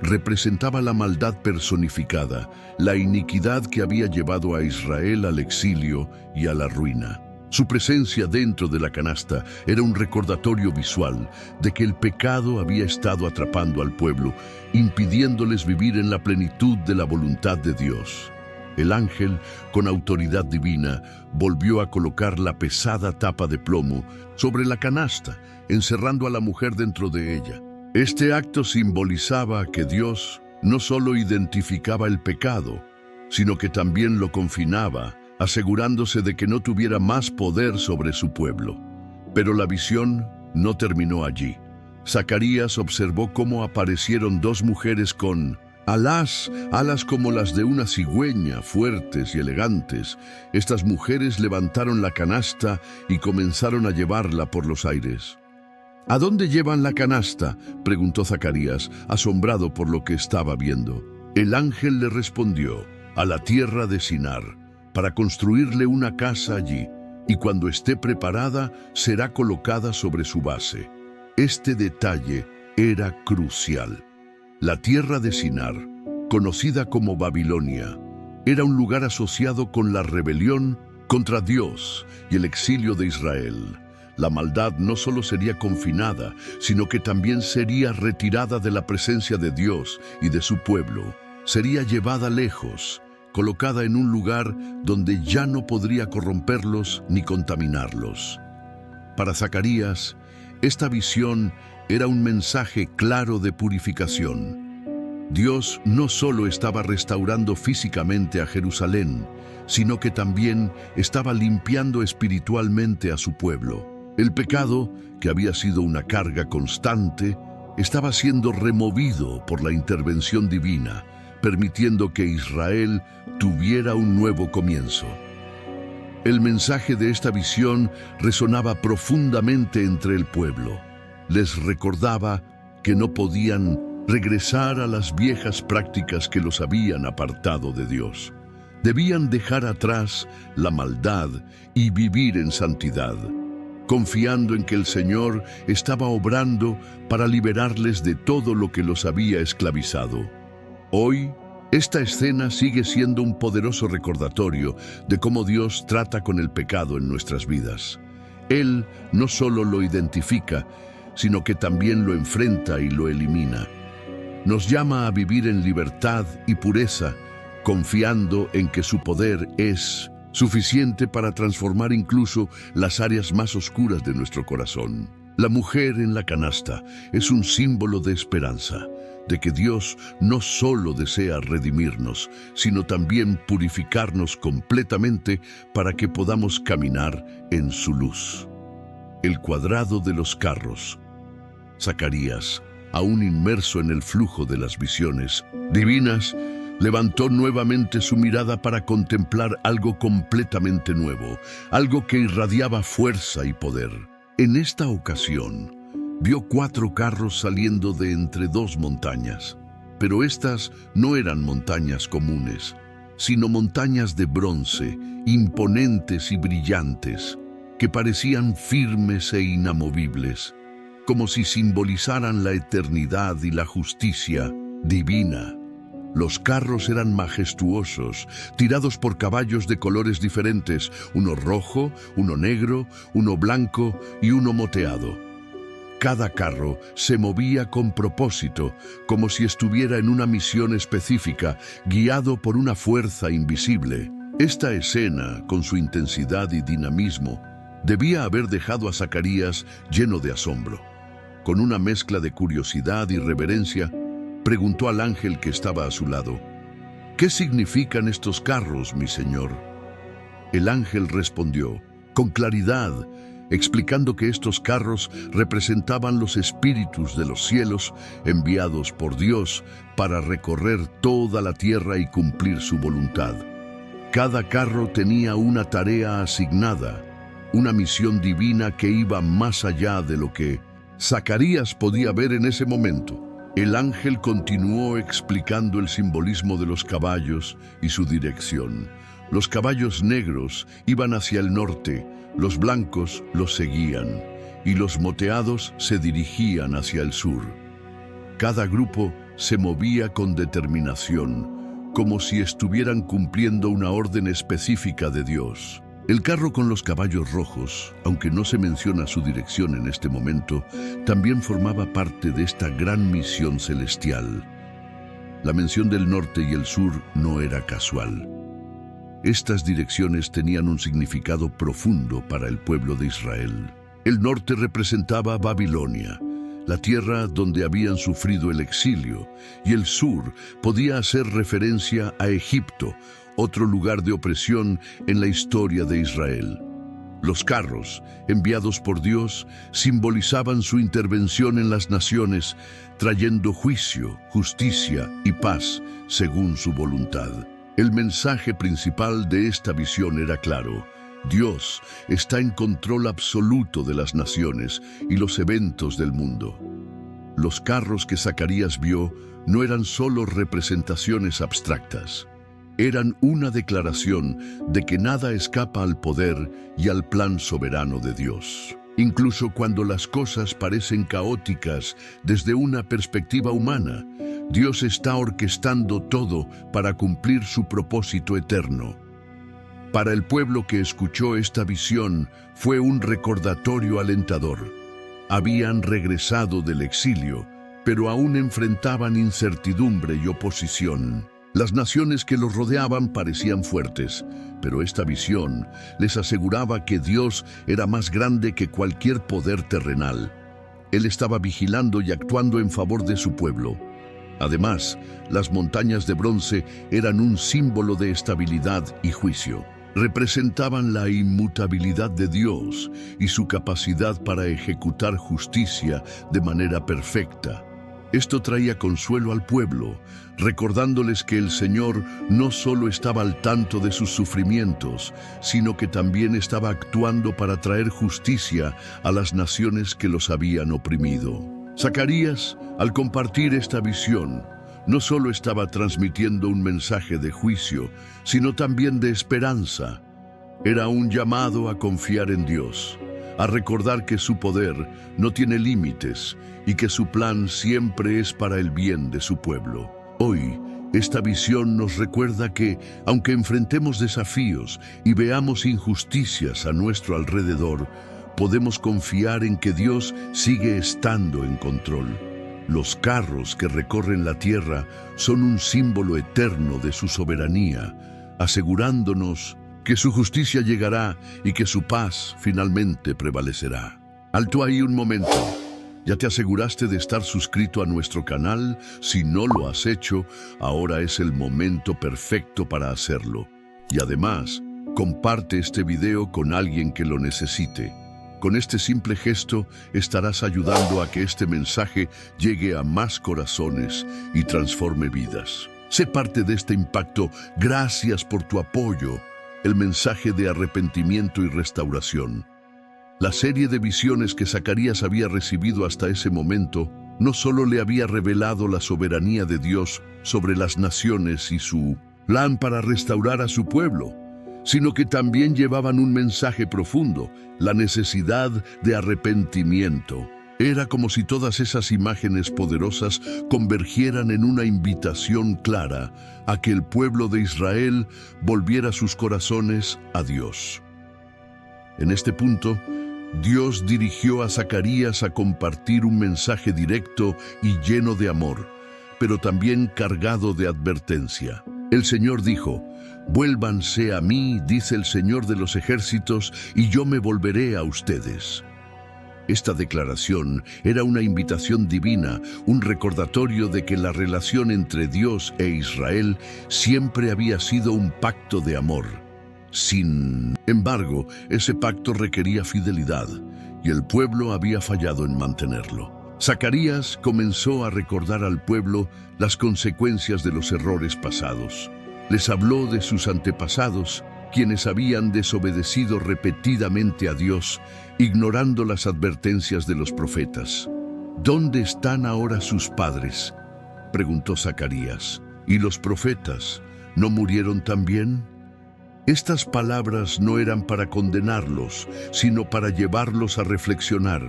Representaba la maldad personificada, la iniquidad que había llevado a Israel al exilio y a la ruina. Su presencia dentro de la canasta era un recordatorio visual de que el pecado había estado atrapando al pueblo, impidiéndoles vivir en la plenitud de la voluntad de Dios. El ángel, con autoridad divina, volvió a colocar la pesada tapa de plomo sobre la canasta, encerrando a la mujer dentro de ella. Este acto simbolizaba que Dios no solo identificaba el pecado, sino que también lo confinaba, asegurándose de que no tuviera más poder sobre su pueblo. Pero la visión no terminó allí. Zacarías observó cómo aparecieron dos mujeres con alas como las de una cigüeña, fuertes y elegantes. Estas mujeres levantaron la canasta y comenzaron a llevarla por los aires. ¿A dónde llevan la canasta?, preguntó Zacarías, asombrado por lo que estaba viendo. El ángel le respondió: a la tierra de Sinar, para construirle una casa allí, y cuando esté preparada, será colocada sobre su base. Este detalle era crucial. La tierra de Sinar, conocida como Babilonia, era un lugar asociado con la rebelión contra Dios y el exilio de Israel. La maldad no solo sería confinada, sino que también sería retirada de la presencia de Dios y de su pueblo. Sería llevada lejos, colocada en un lugar donde ya no podría corromperlos ni contaminarlos. Para Zacarías, esta visión era un mensaje claro de purificación. Dios no solo estaba restaurando físicamente a Jerusalén, sino que también estaba limpiando espiritualmente a su pueblo. El pecado, que había sido una carga constante, estaba siendo removido por la intervención divina, permitiendo que Israel tuviera un nuevo comienzo. El mensaje de esta visión resonaba profundamente entre el pueblo. Les recordaba que no podían regresar a las viejas prácticas que los habían apartado de Dios. Debían dejar atrás la maldad y vivir en santidad, confiando en que el Señor estaba obrando para liberarles de todo lo que los había esclavizado. Hoy, esta escena sigue siendo un poderoso recordatorio de cómo Dios trata con el pecado en nuestras vidas. Él no solo lo identifica, sino que también lo enfrenta y lo elimina. Nos llama a vivir en libertad y pureza, confiando en que su poder es suficiente para transformar incluso las áreas más oscuras de nuestro corazón. La mujer en la canasta es un símbolo de esperanza, de que Dios no solo desea redimirnos, sino también purificarnos completamente para que podamos caminar en su luz. El cuadrado de los carros. Zacarías, aún inmerso en el flujo de las visiones divinas, levantó nuevamente su mirada para contemplar algo completamente nuevo, algo que irradiaba fuerza y poder. En esta ocasión, vio 4 carros saliendo de entre 2 montañas, pero estas no eran montañas comunes, sino montañas de bronce, imponentes y brillantes, que parecían firmes e inamovibles, como si simbolizaran la eternidad y la justicia divina. Los carros eran majestuosos, tirados por caballos de colores diferentes, uno rojo, uno negro, uno blanco y uno moteado. Cada carro se movía con propósito, como si estuviera en una misión específica, guiado por una fuerza invisible. Esta escena, con su intensidad y dinamismo, debía haber dejado a Zacarías lleno de asombro. Con una mezcla de curiosidad y reverencia, preguntó al ángel que estaba a su lado: ¿Qué significan estos carros, mi señor? El ángel respondió, con claridad, explicando que estos carros representaban los espíritus de los cielos enviados por Dios para recorrer toda la tierra y cumplir su voluntad. Cada carro tenía una tarea asignada, una misión divina que iba más allá de lo que Zacarías podía ver en ese momento. El ángel continuó explicando el simbolismo de los caballos y su dirección. Los caballos negros iban hacia el norte, los blancos los seguían, y los moteados se dirigían hacia el sur. Cada grupo se movía con determinación, como si estuvieran cumpliendo una orden específica de Dios. El carro con los caballos rojos, aunque no se menciona su dirección en este momento, también formaba parte de esta gran misión celestial. La mención del norte y el sur no era casual. Estas direcciones tenían un significado profundo para el pueblo de Israel. El norte representaba Babilonia, la tierra donde habían sufrido el exilio, y el sur podía hacer referencia a Egipto, otro lugar de opresión en la historia de Israel. Los carros, enviados por Dios, simbolizaban su intervención en las naciones, trayendo juicio, justicia y paz según su voluntad. El mensaje principal de esta visión era claro: Dios está en control absoluto de las naciones y los eventos del mundo. Los carros que Zacarías vio no eran solo representaciones abstractas. Eran una declaración de que nada escapa al poder y al plan soberano de Dios. Incluso cuando las cosas parecen caóticas desde una perspectiva humana, Dios está orquestando todo para cumplir su propósito eterno. Para el pueblo que escuchó esta visión, fue un recordatorio alentador. Habían regresado del exilio, pero aún enfrentaban incertidumbre y oposición. Las naciones que los rodeaban parecían fuertes, pero esta visión les aseguraba que Dios era más grande que cualquier poder terrenal. Él estaba vigilando y actuando en favor de su pueblo. Además, las montañas de bronce eran un símbolo de estabilidad y juicio. Representaban la inmutabilidad de Dios y su capacidad para ejecutar justicia de manera perfecta. Esto traía consuelo al pueblo, recordándoles que el Señor no solo estaba al tanto de sus sufrimientos, sino que también estaba actuando para traer justicia a las naciones que los habían oprimido. Zacarías, al compartir esta visión, no solo estaba transmitiendo un mensaje de juicio, sino también de esperanza. Era un llamado a confiar en Dios, a recordar que su poder no tiene límites y que su plan siempre es para el bien de su pueblo. Hoy, esta visión nos recuerda que, aunque enfrentemos desafíos y veamos injusticias a nuestro alrededor, podemos confiar en que Dios sigue estando en control. Los carros que recorren la tierra son un símbolo eterno de su soberanía, asegurándonos que su justicia llegará y que su paz finalmente prevalecerá. Alto ahí un momento. ¿Ya te aseguraste de estar suscrito a nuestro canal? Si no lo has hecho, ahora es el momento perfecto para hacerlo. Y además, comparte este video con alguien que lo necesite. Con este simple gesto estarás ayudando a que este mensaje llegue a más corazones y transforme vidas. Sé parte de este impacto. Gracias por tu apoyo. El mensaje de arrepentimiento y restauración. La serie de visiones que Zacarías había recibido hasta ese momento no solo le había revelado la soberanía de Dios sobre las naciones y su plan para restaurar a su pueblo, sino que también llevaban un mensaje profundo: la necesidad de arrepentimiento. Era como si todas esas imágenes poderosas convergieran en una invitación clara a que el pueblo de Israel volviera sus corazones a Dios. En este punto, Dios dirigió a Zacarías a compartir un mensaje directo y lleno de amor, pero también cargado de advertencia. El Señor dijo: «Vuélvanse a mí, dice el Señor de los ejércitos, y yo me volveré a ustedes». Esta declaración era una invitación divina, un recordatorio de que la relación entre Dios e Israel siempre había sido un pacto de amor. Sin embargo, ese pacto requería fidelidad, y el pueblo había fallado en mantenerlo. Zacarías comenzó a recordar al pueblo las consecuencias de los errores pasados. Les habló de sus antepasados, quienes habían desobedecido repetidamente a Dios, ignorando las advertencias de los profetas. ¿Dónde están ahora sus padres?, preguntó Zacarías. ¿Y los profetas no murieron también? Estas palabras no eran para condenarlos, sino para llevarlos a reflexionar.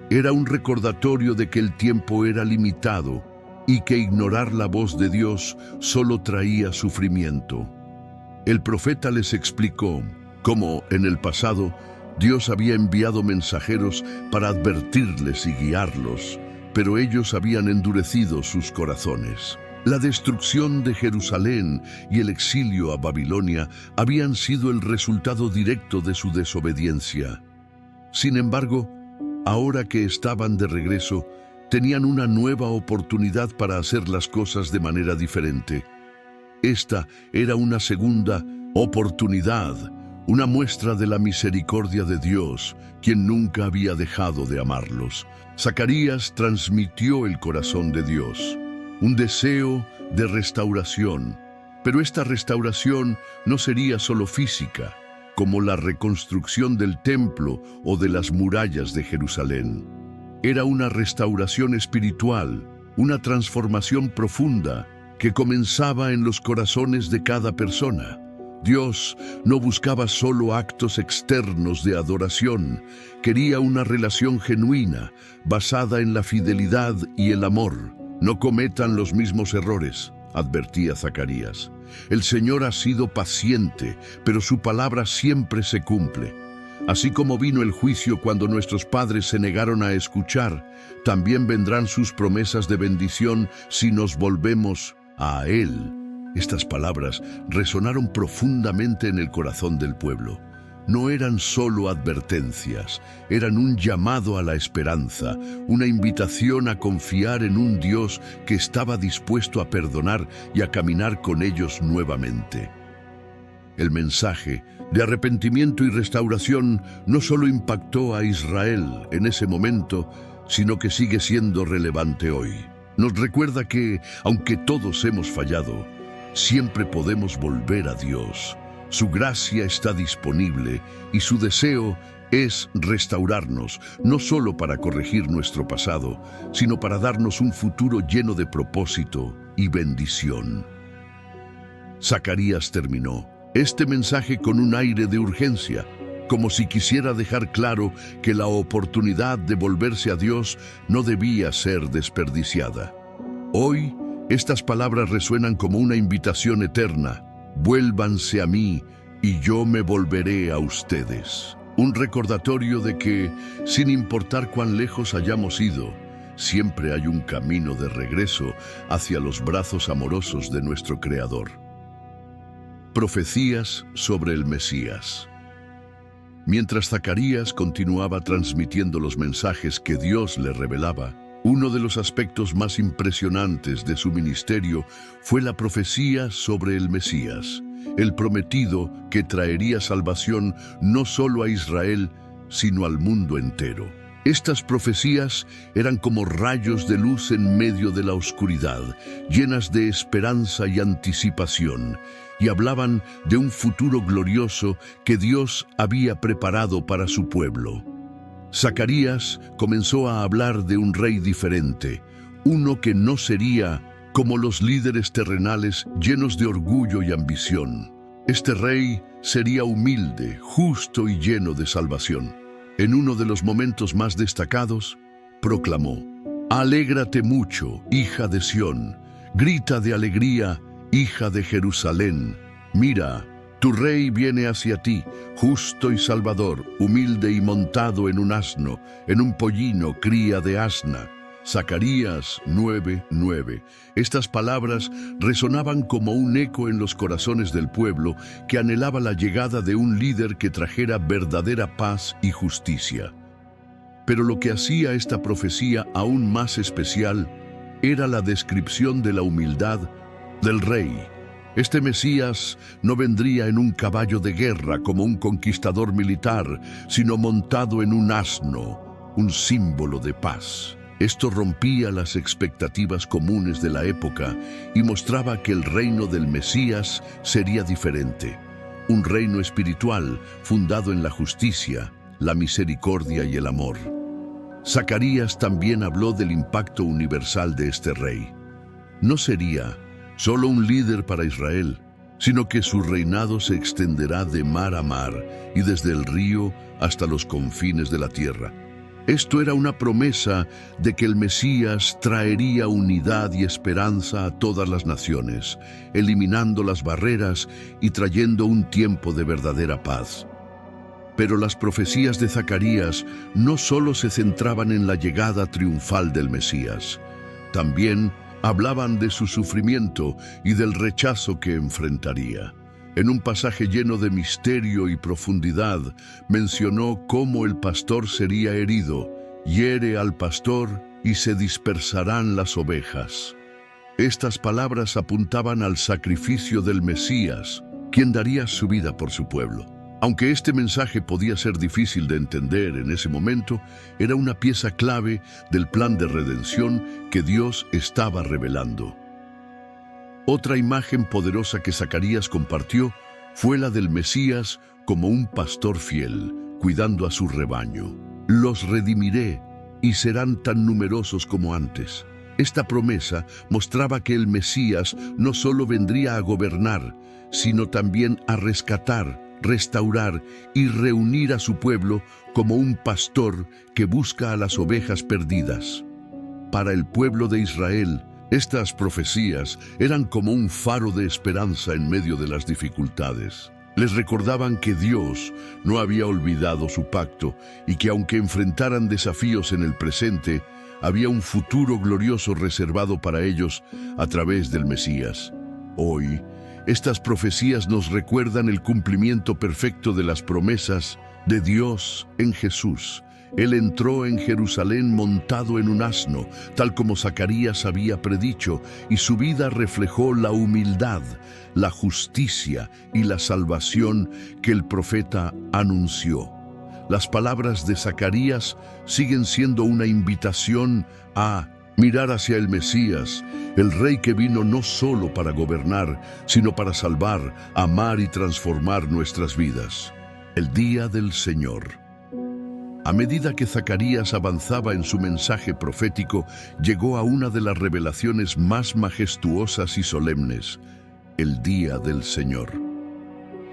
Era un recordatorio de que el tiempo era limitado y que ignorar la voz de Dios solo traía sufrimiento. El profeta les explicó cómo, en el pasado, Dios había enviado mensajeros para advertirles y guiarlos, pero ellos habían endurecido sus corazones. La destrucción de Jerusalén y el exilio a Babilonia habían sido el resultado directo de su desobediencia. Sin embargo, ahora que estaban de regreso, tenían una nueva oportunidad para hacer las cosas de manera diferente. Esta era una segunda oportunidad, una muestra de la misericordia de Dios, quien nunca había dejado de amarlos. Zacarías transmitió el corazón de Dios, un deseo de restauración, pero esta restauración no sería solo física, como la reconstrucción del templo o de las murallas de Jerusalén. Era una restauración espiritual, una transformación profunda que comenzaba en los corazones de cada persona. Dios no buscaba solo actos externos de adoración, quería una relación genuina, basada en la fidelidad y el amor. No cometan los mismos errores, advertía Zacarías. El Señor ha sido paciente, pero su palabra siempre se cumple. Así como vino el juicio cuando nuestros padres se negaron a escuchar, también vendrán sus promesas de bendición si nos volvemos a Él. Estas palabras resonaron profundamente en el corazón del pueblo. No eran solo advertencias, eran un llamado a la esperanza, una invitación a confiar en un Dios que estaba dispuesto a perdonar y a caminar con ellos nuevamente. El mensaje de arrepentimiento y restauración no solo impactó a Israel en ese momento, sino que sigue siendo relevante hoy. Nos recuerda que, aunque todos hemos fallado, siempre podemos volver a Dios. Su gracia está disponible y su deseo es restaurarnos, no solo para corregir nuestro pasado, sino para darnos un futuro lleno de propósito y bendición. Zacarías terminó este mensaje con un aire de urgencia, como si quisiera dejar claro que la oportunidad de volverse a Dios no debía ser desperdiciada. Hoy, estas palabras resuenan como una invitación eterna. Vuélvanse a mí y yo me volveré a ustedes. Un recordatorio de que, sin importar cuán lejos hayamos ido, siempre hay un camino de regreso hacia los brazos amorosos de nuestro Creador. Profecías sobre el Mesías. Mientras Zacarías continuaba transmitiendo los mensajes que Dios le revelaba, uno de los aspectos más impresionantes de su ministerio fue la profecía sobre el Mesías, el prometido que traería salvación no solo a Israel, sino al mundo entero. Estas profecías eran como rayos de luz en medio de la oscuridad, llenas de esperanza y anticipación, y hablaban de un futuro glorioso que Dios había preparado para su pueblo. Zacarías comenzó a hablar de un rey diferente, uno que no sería como los líderes terrenales llenos de orgullo y ambición. Este rey sería humilde, justo y lleno de salvación. En uno de los momentos más destacados, proclamó: «Alégrate mucho, hija de Sión, grita de alegría, hija de Jerusalén. Mira, tu rey viene hacia ti, justo y salvador, humilde y montado en un asno, en un pollino cría de asna». Zacarías 9:9. Estas palabras resonaban como un eco en los corazones del pueblo que anhelaba la llegada de un líder que trajera verdadera paz y justicia. Pero lo que hacía esta profecía aún más especial era la descripción de la humildad del rey. Este Mesías no vendría en un caballo de guerra como un conquistador militar, sino montado en un asno, un símbolo de paz. Esto rompía las expectativas comunes de la época y mostraba que el reino del Mesías sería diferente. Un reino espiritual fundado en la justicia, la misericordia y el amor. Zacarías también habló del impacto universal de este rey. No sería solo un líder para Israel, sino que su reinado se extenderá de mar a mar y desde el río hasta los confines de la tierra. Esto era una promesa de que el Mesías traería unidad y esperanza a todas las naciones, eliminando las barreras y trayendo un tiempo de verdadera paz. Pero las profecías de Zacarías no solo se centraban en la llegada triunfal del Mesías, también hablaban de su sufrimiento y del rechazo que enfrentaría. En un pasaje lleno de misterio y profundidad, mencionó cómo el pastor sería herido, hiere al pastor y se dispersarán las ovejas. Estas palabras apuntaban al sacrificio del Mesías, quien daría su vida por su pueblo. Aunque este mensaje podía ser difícil de entender en ese momento, era una pieza clave del plan de redención que Dios estaba revelando. Otra imagen poderosa que Zacarías compartió fue la del Mesías como un pastor fiel, cuidando a su rebaño. Los redimiré y serán tan numerosos como antes. Esta promesa mostraba que el Mesías no solo vendría a gobernar, sino también a rescatar, restaurar y reunir a su pueblo como un pastor que busca a las ovejas perdidas. Para el pueblo de Israel, estas profecías eran como un faro de esperanza en medio de las dificultades. Les recordaban que Dios no había olvidado su pacto y que aunque enfrentaran desafíos en el presente, había un futuro glorioso reservado para ellos a través del Mesías. Hoy, estas profecías nos recuerdan el cumplimiento perfecto de las promesas de Dios en Jesús. Él entró en Jerusalén montado en un asno, tal como Zacarías había predicho, y su vida reflejó la humildad, la justicia y la salvación que el profeta anunció. Las palabras de Zacarías siguen siendo una invitación a mirar hacia el Mesías, el Rey que vino no solo para gobernar, sino para salvar, amar y transformar nuestras vidas. El día del Señor. A medida que Zacarías avanzaba en su mensaje profético, llegó a una de las revelaciones más majestuosas y solemnes, el día del Señor.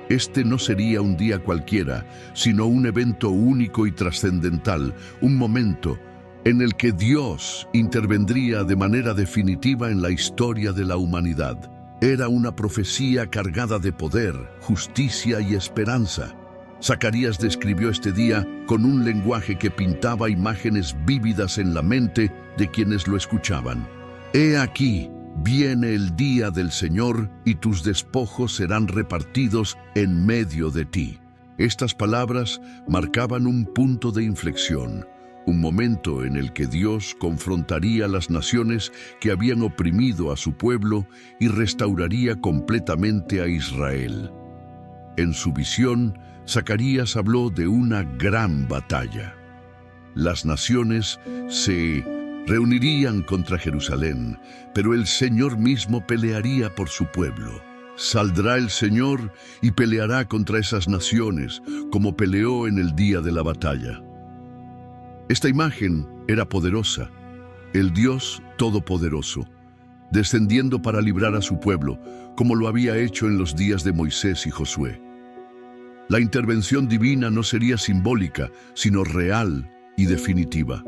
Este no sería un día cualquiera, sino un evento único y trascendental, un momento en el que Dios intervendría de manera definitiva en la historia de la humanidad. Era una profecía cargada de poder, justicia y esperanza. Zacarías describió este día con un lenguaje que pintaba imágenes vívidas en la mente de quienes lo escuchaban. He aquí, viene el día del Señor y tus despojos serán repartidos en medio de ti. Estas palabras marcaban un punto de inflexión, un momento en el que Dios confrontaría a las naciones que habían oprimido a su pueblo y restauraría completamente a Israel. En su visión, Zacarías habló de una gran batalla. Las naciones se reunirían contra Jerusalén, pero el Señor mismo pelearía por su pueblo. Saldrá el Señor y peleará contra esas naciones, como peleó en el día de la batalla. Esta imagen era poderosa, el Dios Todopoderoso, descendiendo para librar a su pueblo, como lo había hecho en los días de Moisés y Josué. La intervención divina no sería simbólica, sino real y definitiva.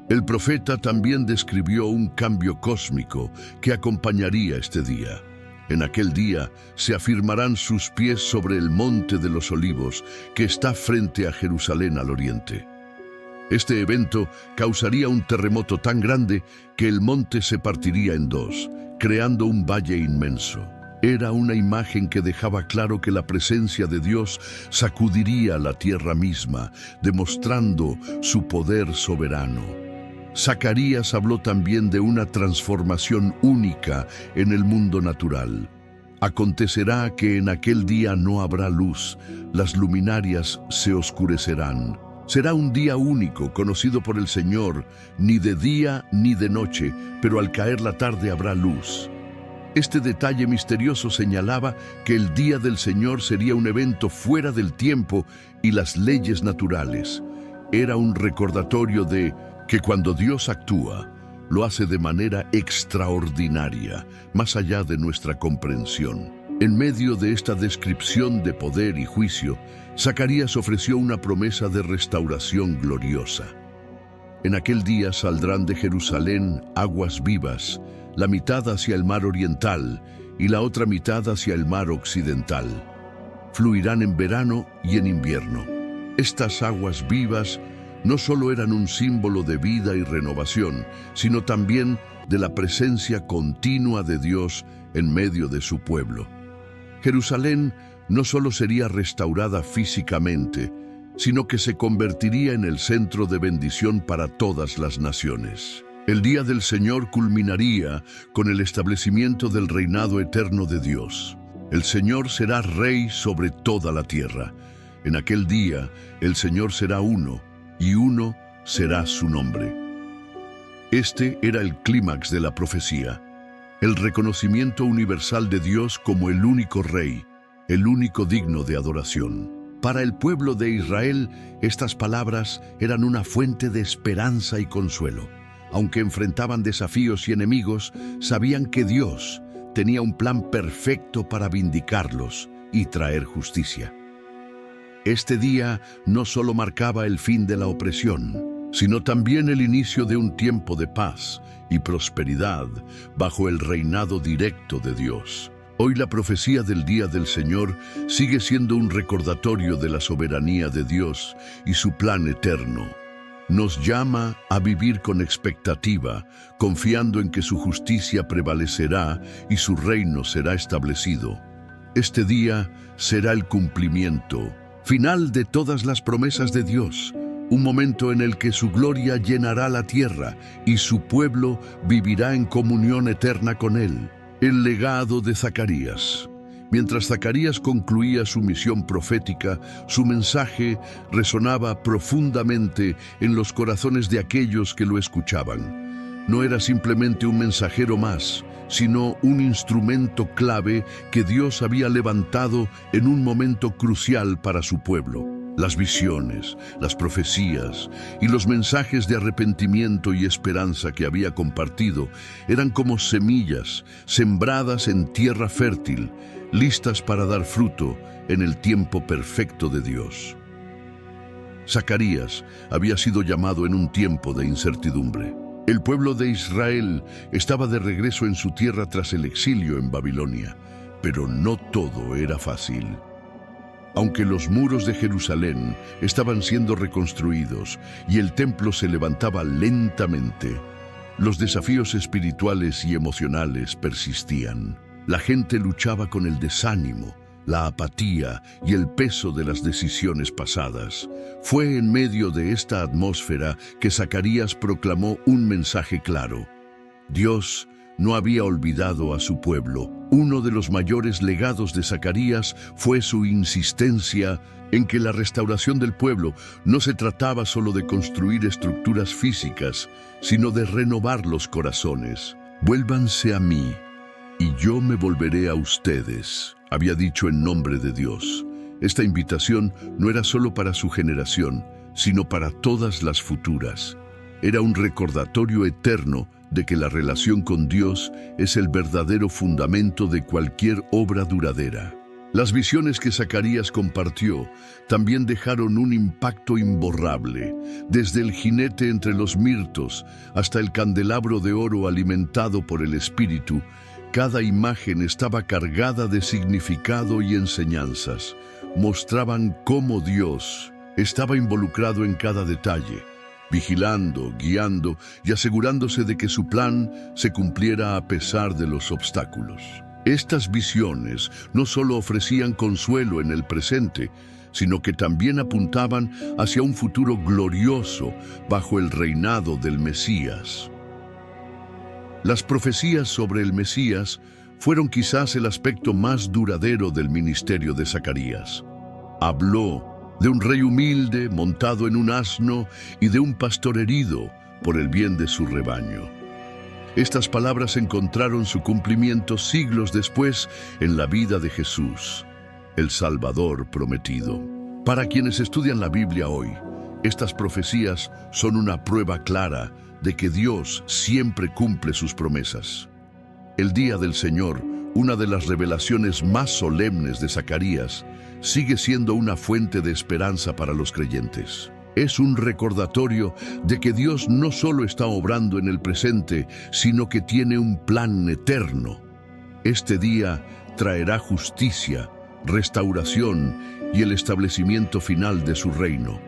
El profeta también describió un cambio cósmico que acompañaría este día. En aquel día se afirmarán sus pies sobre el monte de los Olivos, que está frente a Jerusalén al oriente. Este evento causaría un terremoto tan grande que el monte se partiría en dos, creando un valle inmenso. Era una imagen que dejaba claro que la presencia de Dios sacudiría la tierra misma, demostrando su poder soberano. Zacarías habló también de una transformación única en el mundo natural. Acontecerá que en aquel día no habrá luz, las luminarias se oscurecerán. Será un día único, conocido por el Señor, ni de día ni de noche, pero al caer la tarde habrá luz. Este detalle misterioso señalaba que el día del Señor sería un evento fuera del tiempo y las leyes naturales. Era un recordatorio de que cuando Dios actúa, lo hace de manera extraordinaria, más allá de nuestra comprensión. En medio de esta descripción de poder y juicio, Zacarías ofreció una promesa de restauración gloriosa. En aquel día saldrán de Jerusalén aguas vivas, la mitad hacia el mar oriental y la otra mitad hacia el mar occidental. Fluirán en verano y en invierno. Estas aguas vivas no solo eran un símbolo de vida y renovación, sino también de la presencia continua de Dios en medio de su pueblo. Jerusalén no solo sería restaurada físicamente, sino que se convertiría en el centro de bendición para todas las naciones. El día del Señor culminaría con el establecimiento del reinado eterno de Dios. El Señor será rey sobre toda la tierra. En aquel día, el Señor será uno, y uno será su nombre. Este era el clímax de la profecía, el reconocimiento universal de Dios como el único Rey, el único digno de adoración. Para el pueblo de Israel, estas palabras eran una fuente de esperanza y consuelo. Aunque enfrentaban desafíos y enemigos, sabían que Dios tenía un plan perfecto para vindicarlos y traer justicia. Este día no solo marcaba el fin de la opresión, sino también el inicio de un tiempo de paz y prosperidad bajo el reinado directo de Dios. Hoy la profecía del Día del Señor sigue siendo un recordatorio de la soberanía de Dios y su plan eterno. Nos llama a vivir con expectativa, confiando en que su justicia prevalecerá y su reino será establecido. Este día será el cumplimiento final de todas las promesas de Dios, un momento en el que su gloria llenará la tierra y su pueblo vivirá en comunión eterna con Él. El legado de Zacarías. Mientras Zacarías concluía su misión profética, su mensaje resonaba profundamente en los corazones de aquellos que lo escuchaban. No era simplemente un mensajero más, sino un instrumento clave que Dios había levantado en un momento crucial para su pueblo. Las visiones, las profecías y los mensajes de arrepentimiento y esperanza que había compartido eran como semillas sembradas en tierra fértil, listas para dar fruto en el tiempo perfecto de Dios. Zacarías había sido llamado en un tiempo de incertidumbre. El pueblo de Israel estaba de regreso en su tierra tras el exilio en Babilonia, pero no todo era fácil. Aunque los muros de Jerusalén estaban siendo reconstruidos y el templo se levantaba lentamente, los desafíos espirituales y emocionales persistían. La gente luchaba con el desánimo, la apatía y el peso de las decisiones pasadas. Fue en medio de esta atmósfera que Zacarías proclamó un mensaje claro. Dios no había olvidado a su pueblo. Uno de los mayores legados de Zacarías fue su insistencia en que la restauración del pueblo no se trataba solo de construir estructuras físicas, sino de renovar los corazones. «Vuélvanse a mí, y yo me volveré a ustedes», había dicho en nombre de Dios. Esta invitación no era solo para su generación, sino para todas las futuras. Era un recordatorio eterno de que la relación con Dios es el verdadero fundamento de cualquier obra duradera. Las visiones que Zacarías compartió también dejaron un impacto imborrable, desde el jinete entre los mirtos hasta el candelabro de oro alimentado por el Espíritu. Cada imagen estaba cargada de significado y enseñanzas. Mostraban cómo Dios estaba involucrado en cada detalle, vigilando, guiando y asegurándose de que su plan se cumpliera a pesar de los obstáculos. Estas visiones no solo ofrecían consuelo en el presente, sino que también apuntaban hacia un futuro glorioso bajo el reinado del Mesías. Las profecías sobre el Mesías fueron quizás el aspecto más duradero del ministerio de Zacarías. Habló de un rey humilde montado en un asno y de un pastor herido por el bien de su rebaño. Estas palabras encontraron su cumplimiento siglos después en la vida de Jesús, el Salvador prometido. Para quienes estudian la Biblia hoy, estas profecías son una prueba clara de que Dios siempre cumple sus promesas. El día del Señor, una de las revelaciones más solemnes de Zacarías, sigue siendo una fuente de esperanza para los creyentes. Es un recordatorio de que Dios no solo está obrando en el presente, sino que tiene un plan eterno. Este día traerá justicia, restauración y el establecimiento final de su reino.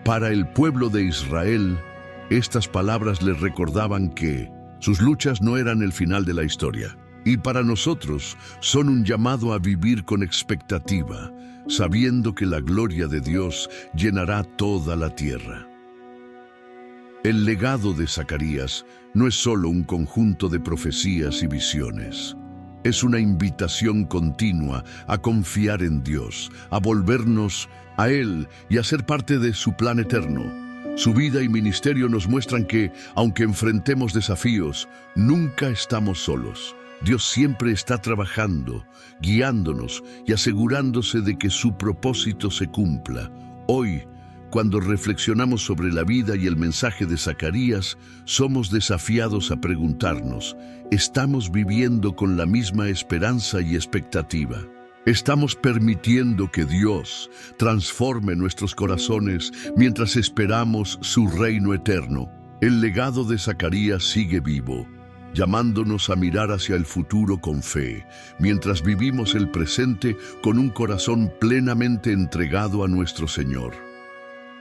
Para el pueblo de Israel, estas palabras les recordaban que sus luchas no eran el final de la historia, y para nosotros son un llamado a vivir con expectativa, sabiendo que la gloria de Dios llenará toda la tierra. El legado de Zacarías no es solo un conjunto de profecías y visiones. Es una invitación continua a confiar en Dios, a volvernos a Él y a ser parte de su plan eterno. Su vida y ministerio nos muestran que, aunque enfrentemos desafíos, nunca estamos solos. Dios siempre está trabajando, guiándonos y asegurándose de que su propósito se cumpla. Hoy, cuando reflexionamos sobre la vida y el mensaje de Zacarías, somos desafiados a preguntarnos, ¿estamos viviendo con la misma esperanza y expectativa? ¿Estamos permitiendo que Dios transforme nuestros corazones mientras esperamos su reino eterno? El legado de Zacarías sigue vivo, llamándonos a mirar hacia el futuro con fe, mientras vivimos el presente con un corazón plenamente entregado a nuestro Señor.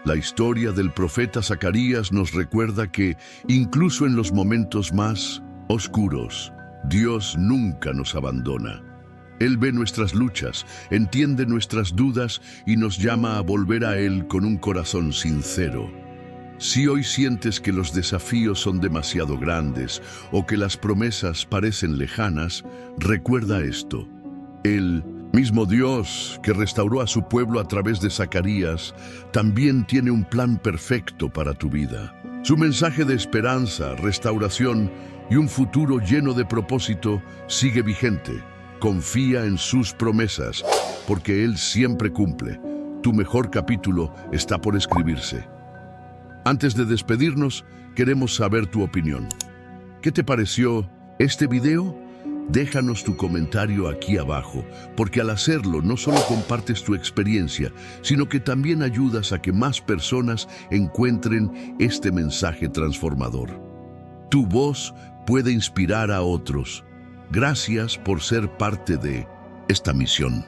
La historia del profeta Zacarías nos recuerda que, incluso en los momentos más oscuros, Dios nunca nos abandona. Él ve nuestras luchas, entiende nuestras dudas y nos llama a volver a Él con un corazón sincero. Si hoy sientes que los desafíos son demasiado grandes o que las promesas parecen lejanas, recuerda esto. El mismo Dios que restauró a su pueblo a través de Zacarías también tiene un plan perfecto para tu vida. Su mensaje de esperanza, restauración y un futuro lleno de propósito sigue vigente. Confía en sus promesas, porque Él siempre cumple. Tu mejor capítulo está por escribirse. Antes de despedirnos, queremos saber tu opinión. ¿Qué te pareció este video? Déjanos tu comentario aquí abajo, porque al hacerlo no solo compartes tu experiencia, sino que también ayudas a que más personas encuentren este mensaje transformador. Tu voz puede inspirar a otros. Gracias por ser parte de esta misión.